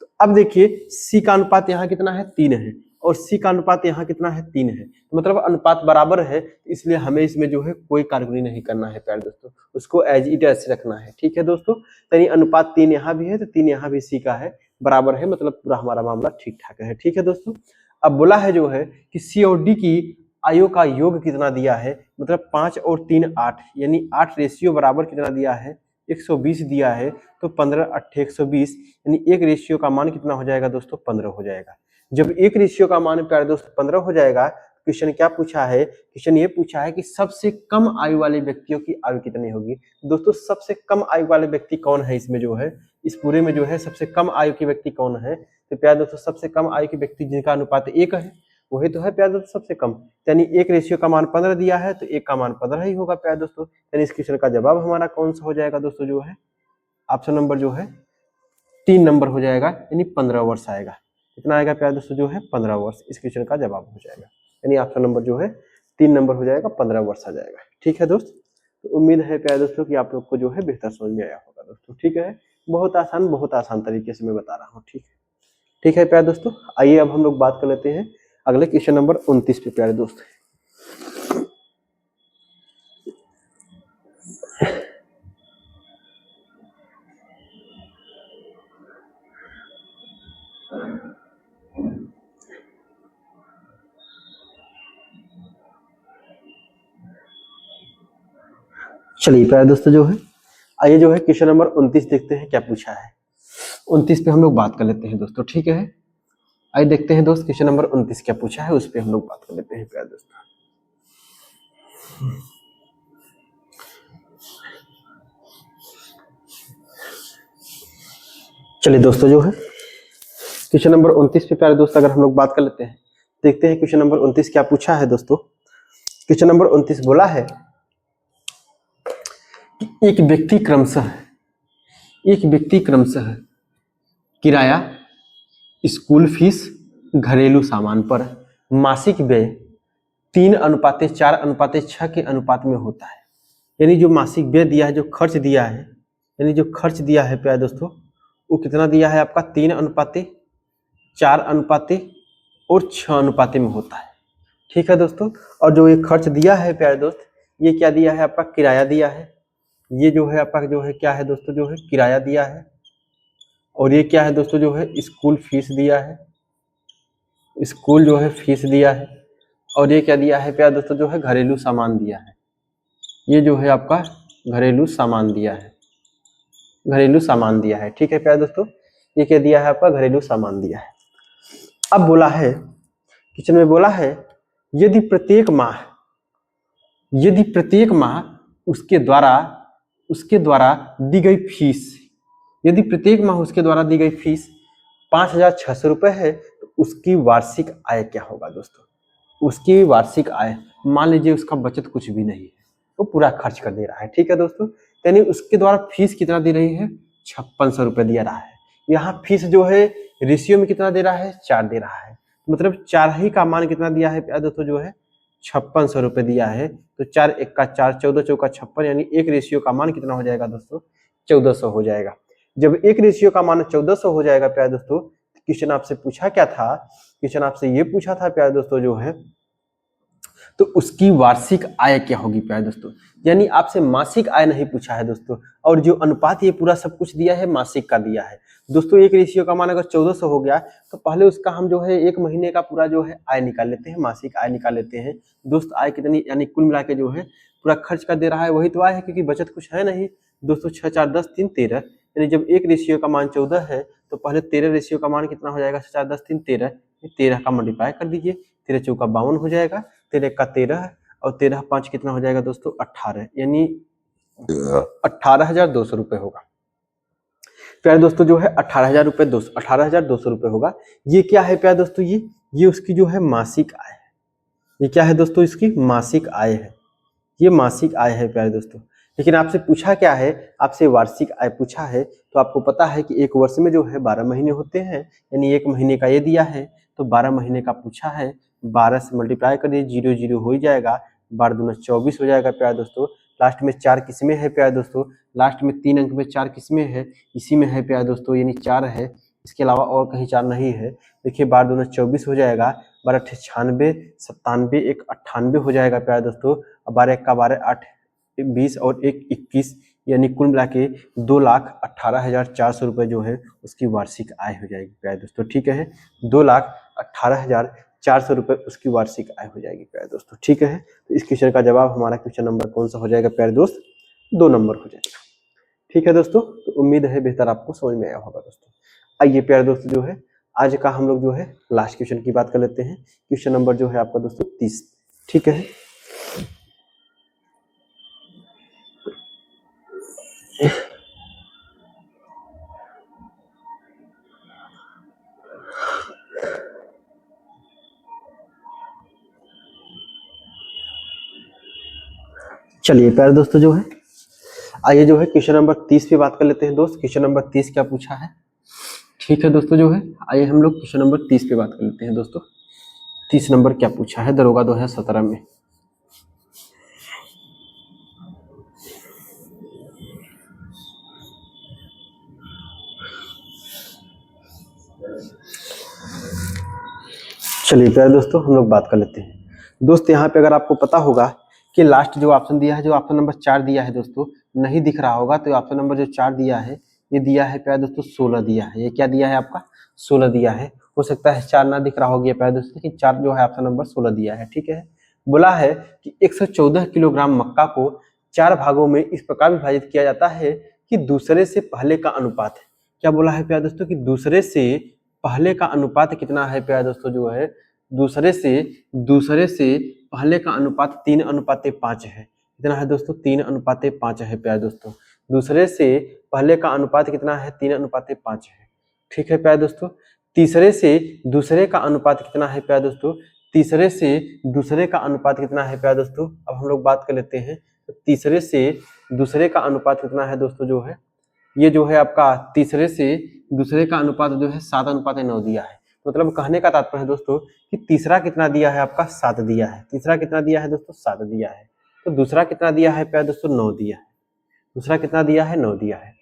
तो अब देखिए सी का अनुपात यहाँ कितना है, 3 है, और सी का अनुपात यहाँ कितना है, 3 है, तो मतलब अनुपात बराबर है, इसलिए हमें इसमें जो है कोई कारगुनी नहीं करना है प्यारे दोस्तों, उसको एज इट ऐसे रखना है, ठीक है दोस्तों। यानी अनुपात 3 यहाँ भी है तो 3 यहाँ भी सी का है, बराबर है, मतलब पूरा हमारा मामला ठीक ठाक है, ठीक है दोस्तों। अब बोला है जो है कि सी और डी की आयु का योग कितना दिया है, मतलब 5 और 3 8, यानी 8 रेशियो बराबर कितना दिया है, 120 दिया है। तो 15 8 120, यानी एक रेशियो का मान कितना हो जाएगा दोस्तों, 15 हो जाएगा। जब एक रेशियो का मान प्यारे दोस्तों 15 हो जाएगा, क्वेश्चन क्या पूछा है, क्वेश्चन ये पूछा है कि सबसे कम आयु वाले व्यक्तियों की आयु कितनी होगी। दोस्तों सबसे कम आयु वाले व्यक्ति कौन है इसमें जो है, इस पूरे में जो है सबसे कम आयु के व्यक्ति कौन है, तो प्यारे दोस्तों सबसे कम आयु के व्यक्ति जिनका अनुपात 1 है वही तो है प्यारे दोस्तों सबसे कम, यानी एक रेशियो का मान 15 दिया है तो एक का मान 15 ही होगा प्यारे दोस्तों। यानी इस क्वेश्चन का जवाब हमारा कौन सा हो जाएगा दोस्तों, जो है ऑप्शन नंबर जो है 3 नंबर हो जाएगा, यानी 15 वर्ष आएगा। कितना आएगा प्यारे दोस्तों, जो है 15 वर्ष इस क्वेश्चन का जवाब हो जाएगा, यानी ऑप्शन नंबर जो है 3 नंबर हो जाएगा, 15 वर्ष आ जाएगा, ठीक है दोस्त। तो उम्मीद है प्यारे दोस्तों कि आप लोग को जो है बेहतर समझ में आया होगा दोस्तों, ठीक है। बहुत आसान तरीके से मैं बता रहा हूँ। ठीक है प्यारे दोस्तों, आइए अब हम लोग बात कर लेते हैं अगले क्वेश्चन नंबर 29 पे प्यारे दोस्त। चलिए प्यारे दोस्तों जो है, आइए जो है क्वेश्चन नंबर 29 देखते हैं क्या पूछा है। 29 पे हम लोग बात कर लेते हैं दोस्तों, ठीक है। आइए देखते हैं दोस्त क्वेश्चन नंबर 29 क्या पूछा है, उस पर हम लोग बात कर लेते हैं प्यारे दोस्तों। चलिए दोस्तों जो है क्वेश्चन नंबर 29 पे प्यारे दोस्त अगर हम लोग बात कर लेते हैं, देखते हैं क्वेश्चन नंबर 29 क्या पूछा है दोस्तों। क्वेश्चन नंबर 29 बोला है कि एक व्यक्ति क्रमशः किराया, स्कूल फीस, घरेलू सामान पर मासिक व्यय 3:4:6 के अनुपात में होता है। यानी जो मासिक व्यय दिया है, जो खर्च दिया है, यानी जो खर्च दिया है प्यारे दोस्तों, वो कितना दिया है आपका 3:4:6 में होता है। ठीक है दोस्तों, और जो ये खर्च दिया है प्यारे दोस्त, ये क्या दिया है आपका, किराया दिया है। ये जो है आपका जो है क्या है दोस्तों, जो है किराया दिया है। और ये क्या है दोस्तों, जो है स्कूल फीस दिया है, स्कूल जो है फीस दिया है। और ये क्या दिया है प्यारे दोस्तों, जो है घरेलू सामान दिया है। ये जो है आपका घरेलू सामान दिया है, ठीक है प्यारे दोस्तों, ये क्या दिया है आपका, घरेलू सामान दिया है। अब बोला है क्वेश्चन में, बोला है यदि प्रत्येक माह उसके द्वारा दी गई फीस, यदि प्रत्येक माह उसके द्वारा दी गई फीस 5,600 रुपए है, तो उसकी वार्षिक आय क्या होगा दोस्तों। उसकी वार्षिक आय, मान लीजिए उसका बचत कुछ भी नहीं है, वो पूरा खर्च कर दे रहा है। ठीक है दोस्तों, यानी उसके द्वारा फीस कितना दे रही है, 5600 रुपए दिया रहा है। यहाँ फीस जो है रेशियो में कितना दे रहा है, 4 दे रहा है। मतलब 4 ही का मान कितना दिया है प्यारे दोस्तों, जो है 5600 रुपए दिया है। तो 4 × 1 = 4, 14 × 4 = 56, यानी एक रेशियो का मान कितना हो जाएगा दोस्तों, 1400 हो जाएगा। जब एक रेशियो का मान 1400 हो जाएगा प्यारे दोस्तों, क्वेश्चन आपसे पूछा क्या था, क्वेश्चन आपसे ये पूछा था प्यारे दोस्तों जो है, तो उसकी वार्षिक आय क्या होगी प्यारे दोस्तों। यानी आपसे मासिक आय नहीं पूछा है दोस्तों, और जो अनुपात ये पूरा सब कुछ दिया है मासिक का दिया है दोस्तों। एक रेशियो का मान अगर 1400 हो गया, तो पहले उसका हम जो है एक महीने का पूरा जो है आय निकाल लेते हैं, मासिक आय निकाल लेते हैं दोस्त। आय कितनी, यानी कुल मिला के जो है पूरा खर्च कर दे रहा है, वही तो आय है, क्योंकि बचत कुछ है नहीं दोस्तों। 6 × 4 = 10, 3 × 13, यानी जब एक रेशियो का मान 14 है, तो पहले 13 रेशियो का मान कितना हो जाएगा, 6 × 4 = 10, 3 × 13, 13 का मल्टीप्लाई कर दीजिए, 13 × 4 = 52 हो जाएगा, 13 × 1 = 13, और 13 × 5 कितना हो जाएगा दोस्तों, 18, यानी 18,200 रुपए होगा प्यारे दोस्तों। जो है 18,200 रुपए होगा। ये क्या है प्यारे दोस्तों, ये उसकी जो है मासिक आय है। ये क्या है दोस्तों, इसकी मासिक आय है, ये मासिक आय है प्यारे दोस्तों। लेकिन आपसे पूछा क्या है, आपसे वार्षिक आय पूछा है। तो आपको पता है कि एक वर्ष में जो है 12 महीने होते हैं, यानी एक महीने का ये दिया है, तो 12 महीने का पूछा है। 12 से मल्टीप्लाई कर दीजिए, 0 0 हो ही जाएगा, 12 दूना 24 हो जाएगा प्यारे दोस्तों। लास्ट में 4 किस्में है प्यारे दोस्तों, लास्ट में 3 अंक में 4 किस्में है, इसी में है प्यारे दोस्तों, यानी 4 है, इसके अलावा और कहीं 4 नहीं है। देखिए 12 दूना 24 हो जाएगा, 12 × 96, 97, 1 98 हो जाएगा प्यारे दोस्तों। 12 × 1 = 12, 8 × 20 और 1 × 21, यानी कुल मिला के 2,18,400 रुपए जो है उसकी वार्षिक आय हो जाएगी प्यारे दोस्तों। ठीक है, 2,18,400 रुपए उसकी वार्षिक आय हो जाएगी प्यारे दोस्तों। ठीक है, तो इस क्वेश्चन का जवाब हमारा क्वेश्चन नंबर कौन सा हो जाएगा प्यारे दोस्त, 2 नंबर हो जाएगा। ठीक है दोस्तों, तो उम्मीद है बेहतर आपको समझ में आया होगा दोस्तों। आइए प्यारे दोस्तों जो है आज का हम लोग जो है लास्ट क्वेश्चन की बात कर लेते हैं। क्वेश्चन नंबर जो है आपका दोस्तों 30। ठीक है, चलिए प्यारे दोस्तों जो है आइए जो है क्वेश्चन नंबर 30 पे बात कर लेते हैं दोस्त। क्वेश्चन नंबर 30 क्या पूछा है। ठीक है दोस्तों जो है आइए हम लोग क्वेश्चन नंबर 30 पे बात कर लेते हैं दोस्तों। 30 नंबर क्या पूछा है दरोगा 2017 में। चलिए प्यारे दोस्तों हम लोग बात कर लेते हैं। दोस्त यहाँ पे अगर आपको पता होगा कि लास्ट जो ऑप्शन दिया है, जो ऑप्शन नंबर 4 दिया है दोस्तों, नहीं दिख रहा होगा तो ऑप्शन नंबर जो 4 दिया है, ये दिया है प्यारे दोस्तों 16 दिया है। ये क्या दिया है आपका? 16 दिया है। हो सकता है 4 ना दिख रहा होगा प्यारे दोस्तों, लेकिन 4 जो है ऑप्शन नंबर 16 दिया है। ठीक है, बोला है कि 114 किलोग्राम मक्का को 4 भागों में इस प्रकार विभाजित किया जाता है कि दूसरे से पहले का अनुपात है। क्या बोला है प्यारे दोस्तों? कि दूसरे से पहले का अनुपात कितना है प्यारे दोस्तों? जो है दूसरे से पहले का अनुपात 3:5 है। कितना है दोस्तों? 3:5 है प्यारे दोस्तों। दूसरे से पहले का अनुपात कितना है? 3:5 है। ठीक है प्यारे दोस्तों। तीसरे से दूसरे का अनुपात कितना है प्यारे दोस्तों? तीसरे से दूसरे का अनुपात कितना है प्यारे दोस्तों? अब हम लोग बात कर लेते हैं। तीसरे से दूसरे का अनुपात कितना है दोस्तों? जो है ये जो है आपका तीसरे से दूसरे का अनुपात जो है 7:9 दिया है। मतलब कहने का तात्पर्य है दोस्तों कि तीसरा कितना दिया है आपका? 7 दिया है। तीसरा कितना दिया है दोस्तों? 7 दिया है। तो दूसरा कितना दिया है प्यारे दोस्तों? 9 दिया है। दूसरा कितना दिया है? 9 दिया है।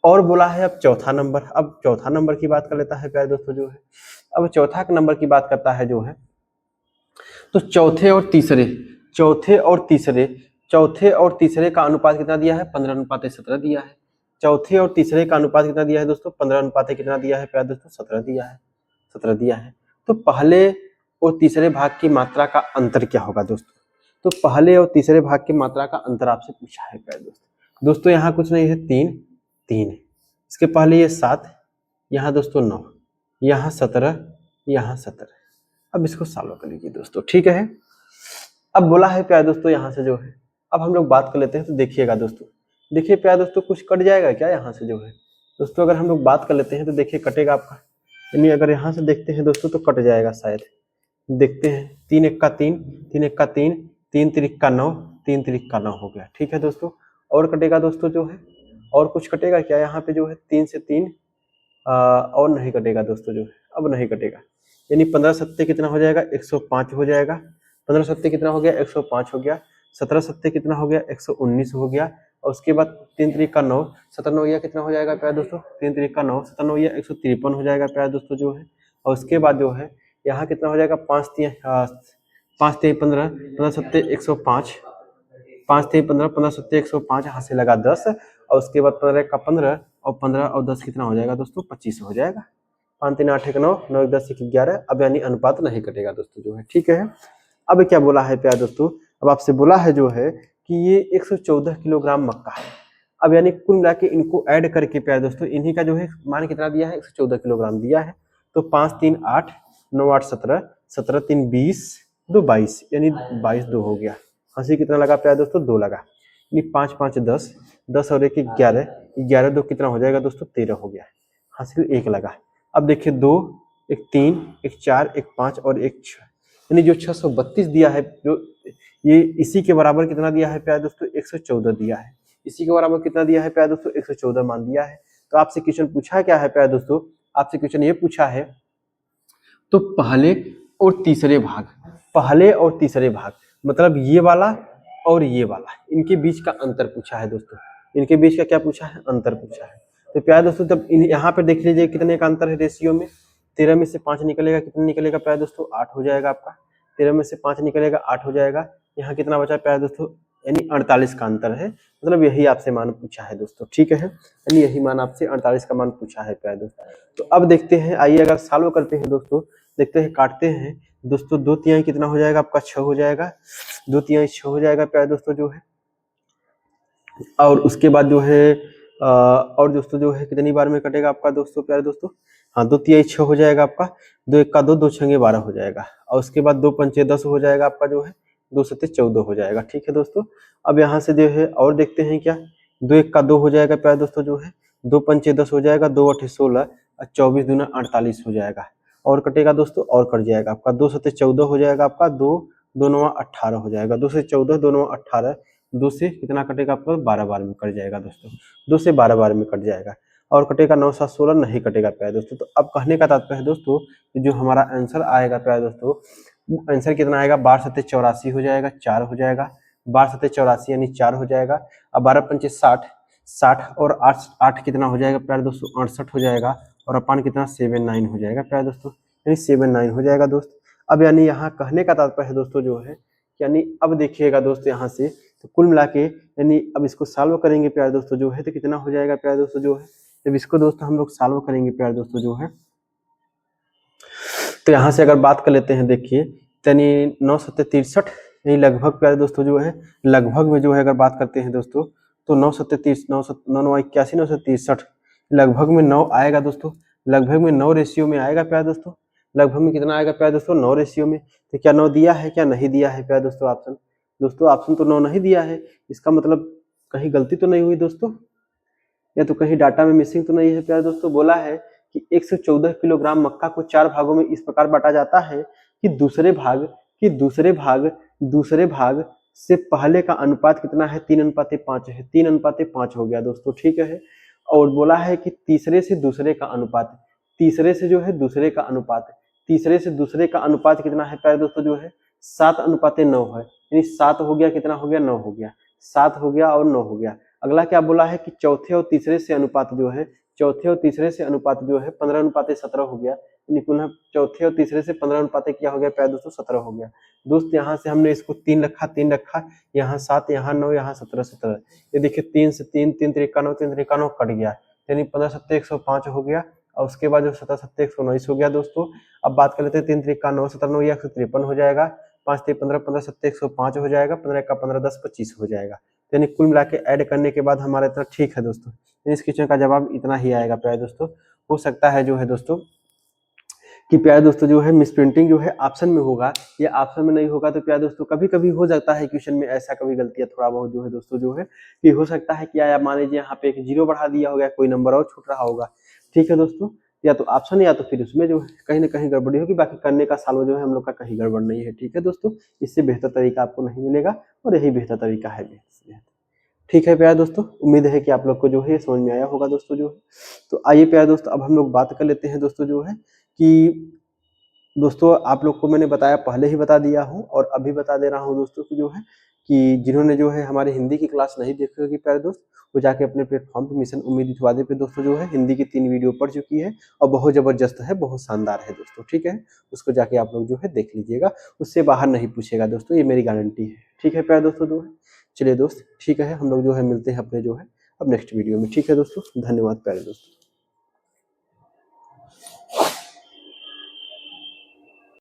और बोला है अब चौथा नंबर। अब चौथा नंबर की बात कर लेता है प्यारे दोस्तों। जो है अब चौथा नंबर की बात करता है जो है, तो चौथे और तीसरे का अनुपात कितना दिया है? 15:17 दिया है। चौथे और तीसरे का अनुपात कितना दिया है दोस्तों? 15 कितना दिया है प्यारे दोस्तों? 17 दिया है। 17 दिया है। तो पहले और तीसरे भाग की मात्रा का अंतर क्या होगा दोस्तों? तो पहले और तीसरे भाग की मात्रा का अंतर आपसे पूछा है प्यारे दोस्तों। दोस्तों यहाँ कुछ नहीं है, 3 है। इसके पहले ये 7, यहाँ दोस्तों 9, यहाँ 17, यहाँ 17। अब इसको सॉल्व कर लीजिए दोस्तों। ठीक है, अब बोला है प्यारे दोस्तों यहाँ से जो है, अब हम लोग बात कर लेते हैं। तो देखिएगा दोस्तों, देखिए प्यारे दोस्तों, कुछ कट जाएगा क्या यहाँ से जो है दोस्तों? अगर हम लोग बात कर लेते हैं तो देखिए कटेगा आपका, यानी अगर यहाँ से देखते हैं दोस्तों तो कट जाएगा शायद। देखते हैं, 3 1 का 3, 3 1 का 3, 3 3 का 9, 3 3 का 9 हो गया। ठीक है दोस्तों, और कटेगा दोस्तों जो है, और कुछ कटेगा क्या यहाँ पे जो है? 3 से 3 और नहीं कटेगा दोस्तों जो है, अब नहीं कटेगा। यानी 15 सत्ते कितना हो जाएगा? 105 हो जाएगा। 15 सत्ते कितना हो गया? 105 हो गया। 17 सत्ते कितना हो गया? 119 हो गया। और उसके बाद 3 3 का 9, 17 9 कितना हो जाएगा प्यारे दोस्तों? 3 3 का 9, 17 9 153 हो जाएगा प्यारे दोस्तों जो है। और उसके बाद जो है यहाँ कितना हो जाएगा? 5 3 15, 15 सत्ते 105, 5 3 15, 15 सत्ते 105, यहाँ से लगा 10। और उसके बाद 15 का 15 और 15 और 10 कितना हो जाएगा दोस्तों? 25 हो जाएगा। 5 3 8 1 9, 9 1 10 1 11। अब यानी अनुपात नहीं कटेगा दोस्तों जो है। ठीक है, अब क्या बोला है प्यारे दोस्तों? अब आपसे बोला है जो है कि ये 114 किलोग्राम मक्का है। अब यानी कुल मिला के इनको ऐड करके प्यारे दोस्तों इन्हीं का जो है मान कितना दिया है? 114 किलोग्राम दिया है। तो 5 3 8, 9 8 17, 17 3 20, 2 22, यानी 22 2 हो गया। हंसी कितना लगा प्यारे दोस्तों? 2 लगा। यानी 5 5 10, 10 और 1 11, 11 2 कितना हो जाएगा दोस्तों? 13 हो गया। हासिल 1 लगा। अब देखिए 2 1 3 1 4 1 5 और 1 6, यानी जो 632 दिया है, जो ये इसी के बराबर कितना दिया है प्यारे दोस्तों? 114 दिया है। इसी के बराबर कितना दिया है प्यारे दोस्तों? 114 मान दिया है। तो आपसे क्वेश्चन पूछा क्या है प्यारे दोस्तों? आपसे क्वेश्चन ये पूछा है, तो पहले और तीसरे भाग मतलब ये वाला और ये वाला, इनके बीच का अंतर पूछा है दोस्तों। इनके बीच का क्या पूछा है? अंतर पूछा है। तो प्यारे दोस्तों जब यहाँ पे देख लीजिए कितने का अंतर है रेशियो में। 13 में से 5 निकलेगा, कितना निकलेगा प्यारे दोस्तों? 8 हो जाएगा आपका। 13 में से 5 निकलेगा, 8 हो जाएगा। यहाँ कितना बचा प्यारे दोस्तों? यानी 48 का अंतर है। मतलब यही आपसे मान पूछा है दोस्तों। ठीक है, यानी यही मान आपसे 48 का मान पूछा है प्यारे दोस्तों। तो अब देखते हैं, आइए अगर सॉल्व करते हैं दोस्तों, देखते हैं, काटते हैं दोस्तों। 2 तिहाई कितना हो जाएगा आपका? 6 हो जाएगा। 2 तिहाई 6 हो जाएगा प्यारे दोस्तों जो है। और उसके बाद जो है और दोस्तों जो है कितनी बार में कटेगा आपका दोस्तों? प्यारे दोस्तों, हाँ 2 तिहाई 6 हो जाएगा आपका। 2 1 का 2, 2 छंगे 12 हो जाएगा। और उसके बाद 2 पंचे 10 हो जाएगा आपका जो है। 2 सत्ते 14 हो जाएगा। ठीक है दोस्तों, अब यहाँ से जो है और देखते हैं क्या। 2 1 का 2 हो जाएगा प्यारे दोस्तों जो है। 2 पंचे 10 हो जाएगा। 2 8 16 और 24 दूना 48 हो जाएगा। और कटेगा दोस्तों, और कट जाएगा आपका। 2 सत्ते 14 हो जाएगा आपका। 2 2 9 18 हो जाएगा। 2 से 14, 2 9 18, 2 से कितना कटेगा आपका? 12 बार में कट जाएगा दोस्तों। 2 से 12 बार में कट जाएगा। और कटेगा 9 7 16, नहीं कटेगा प्यारे दोस्तों। तो अब कहने का तात्पर्य है दोस्तों कि जो हमारा आंसर आएगा प्यारे दोस्तों, आंसर कितना आएगा? 12 सत्ते 84 हो जाएगा, 4 हो जाएगा। 12 सत्ते 84 यानी 4 हो जाएगा। अब 12 पंचे 60, 60 और 8 8 कितना हो जाएगा प्यारे दोस्तों? 68 हो जाएगा। और अपान कितना? 79 हो जाएगा प्यारे दोस्तों, यानी 79 हो जाएगा दोस्त। अब यानी यहाँ कहने का तात्पर्य है दोस्तों जो है, यानी अब देखिएगा दोस्तों यहाँ से, तो कुल मिला के यानी अब इसको सॉल्व करेंगे प्यारे दोस्तों जो है, तो कितना हो जाएगा प्यारे दोस्तों जो है, जब इसको दोस्तों हम लोग सॉल्व करेंगे प्यारे दोस्तों जो है, तो यहाँ से अगर बात कर लेते हैं देखिए, यानी 9 सत्ते 63, यही लगभग प्यारे दोस्तों जो है, लगभग में जो है अगर बात करते हैं दोस्तों, तो 9 सत्ते 30, 9 81, 9 सत्ते 63, लगभग में 9 आएगा दोस्तों, लगभग में 9 रेशियो में आएगा प्यारे दोस्तों, लगभग में कितना आएगा प्यारे दोस्तों, 9 रेशियो में। तो क्या 9 दिया है, क्या नहीं दिया है प्यारे दोस्तों ऑप्शन, दोस्तों ऑप्शन तो 9 नहीं दिया है, इसका मतलब कहीं गलती तो नहीं हुई दोस्तों, या तो कहीं डाटा में मिसिंग तो नहीं है प्यारे दोस्तों। बोला है कि 114 किलोग्राम मक्का को 4 भागों में इस प्रकार बांटा जाता है कि दूसरे भाग से पहले का अनुपात कितना है, 3:5 है, 3:5 हो गया दोस्तों, ठीक है। और बोला है कि तीसरे से दूसरे का अनुपात, तीसरे से जो है दूसरे का अनुपात, तीसरे से दूसरे का अनुपात कितना है प्यारे दोस्तों जो है, 7:9 है, यानी 7 हो गया, कितना हो गया, 9 हो गया, 7 हो गया और 9 हो गया। अगला क्या बोला है कि चौथे और तीसरे से अनुपात जो है, चौथे और तीसरे से अनुपात जो है 15:17 हो गया, यानी पुनः चौथे और तीसरे से 15 क्या हो गया प्यारे दोस्तों, 17 हो गया। दोस्त यहाँ से हमने इसको 3 रखा, 3 रखा, यहाँ 7, यहाँ 9, यहाँ 17, 17, ये देखिए 3 से 3, 3 तिरिका 9, 3 तिरिका 9 कट गया, यानी 15 सत्ते 105 हो गया, और उसके बाद जो 17 सत्ते 119 हो गया दोस्तों। अब बात कर लेते हैं 3 तिरिका 9, 17 9, 153 हो जाएगा, 5 3 15, 15 सत्ते 105 हो जाएगा, 15 का 15 10 25 हो जाएगा, यानी कुल मिला के ऐड करने के बाद हमारा इतना ठीक है दोस्तों। इस क्वेश्चन का जवाब इतना ही आएगा प्यारे दोस्तों। हो सकता है जो है दोस्तों कि प्यारे दोस्तों जो है मिसप्रिंटिंग जो है ऑप्शन में होगा, या ऑप्शन में नहीं होगा, तो प्यारे दोस्तों कभी कभी हो जाता है क्वेश्चन में ऐसा, कभी गलतियां थोड़ा बहुत जो है दोस्तों जो है कि हो सकता है कि या मान लीजिए यहाँ पे एक 0 बढ़ा दिया होगा, कोई नंबर और छूट रहा होगा, ठीक है दोस्तों, या तो ऑप्शन या तो फिर उसमें जो है कहीं ना कहीं गड़बड़ी होगी, बाकी करने का सालों जो है हम लोग का कहीं गड़बड़ नहीं है, ठीक है दोस्तों। इससे बेहतर तरीका आपको नहीं मिलेगा, और यही बेहतर तरीका है, ठीक है प्यारे दोस्तों। उम्मीद है कि आप लोग को जो है समझ में आया होगा दोस्तों जो है। तो आइए प्यारे दोस्तों अब हम लोग बात कर लेते हैं दोस्तों जो है कि दोस्तों आप लोग को मैंने बताया, पहले ही बता दिया हूँ और अभी बता दे रहा हूँ दोस्तों की जो है कि जिन्होंने जो है हमारी हिंदी की क्लास नहीं देखी होगी प्यारे दोस्त, वो जाके अपने प्लेटफॉर्म पे मिशन उम्मीद इस वादे पे दोस्तों जो है हिंदी की 3 वीडियो पढ़ चुकी है, और बहुत जबरदस्त है, बहुत शानदार है दोस्तों, ठीक है। उसको जाके आप लोग जो है देख लीजिएगा, उससे बाहर नहीं पूछेगा दोस्तों, ये मेरी गारंटी है, ठीक है प्यारे दोस्तों जो है। चलिए दोस्त ठीक है, हम लोग जो है मिलते हैं अपने जो है अब नेक्स्ट वीडियो में, ठीक है दोस्तों। धन्यवाद प्यारे दोस्तों।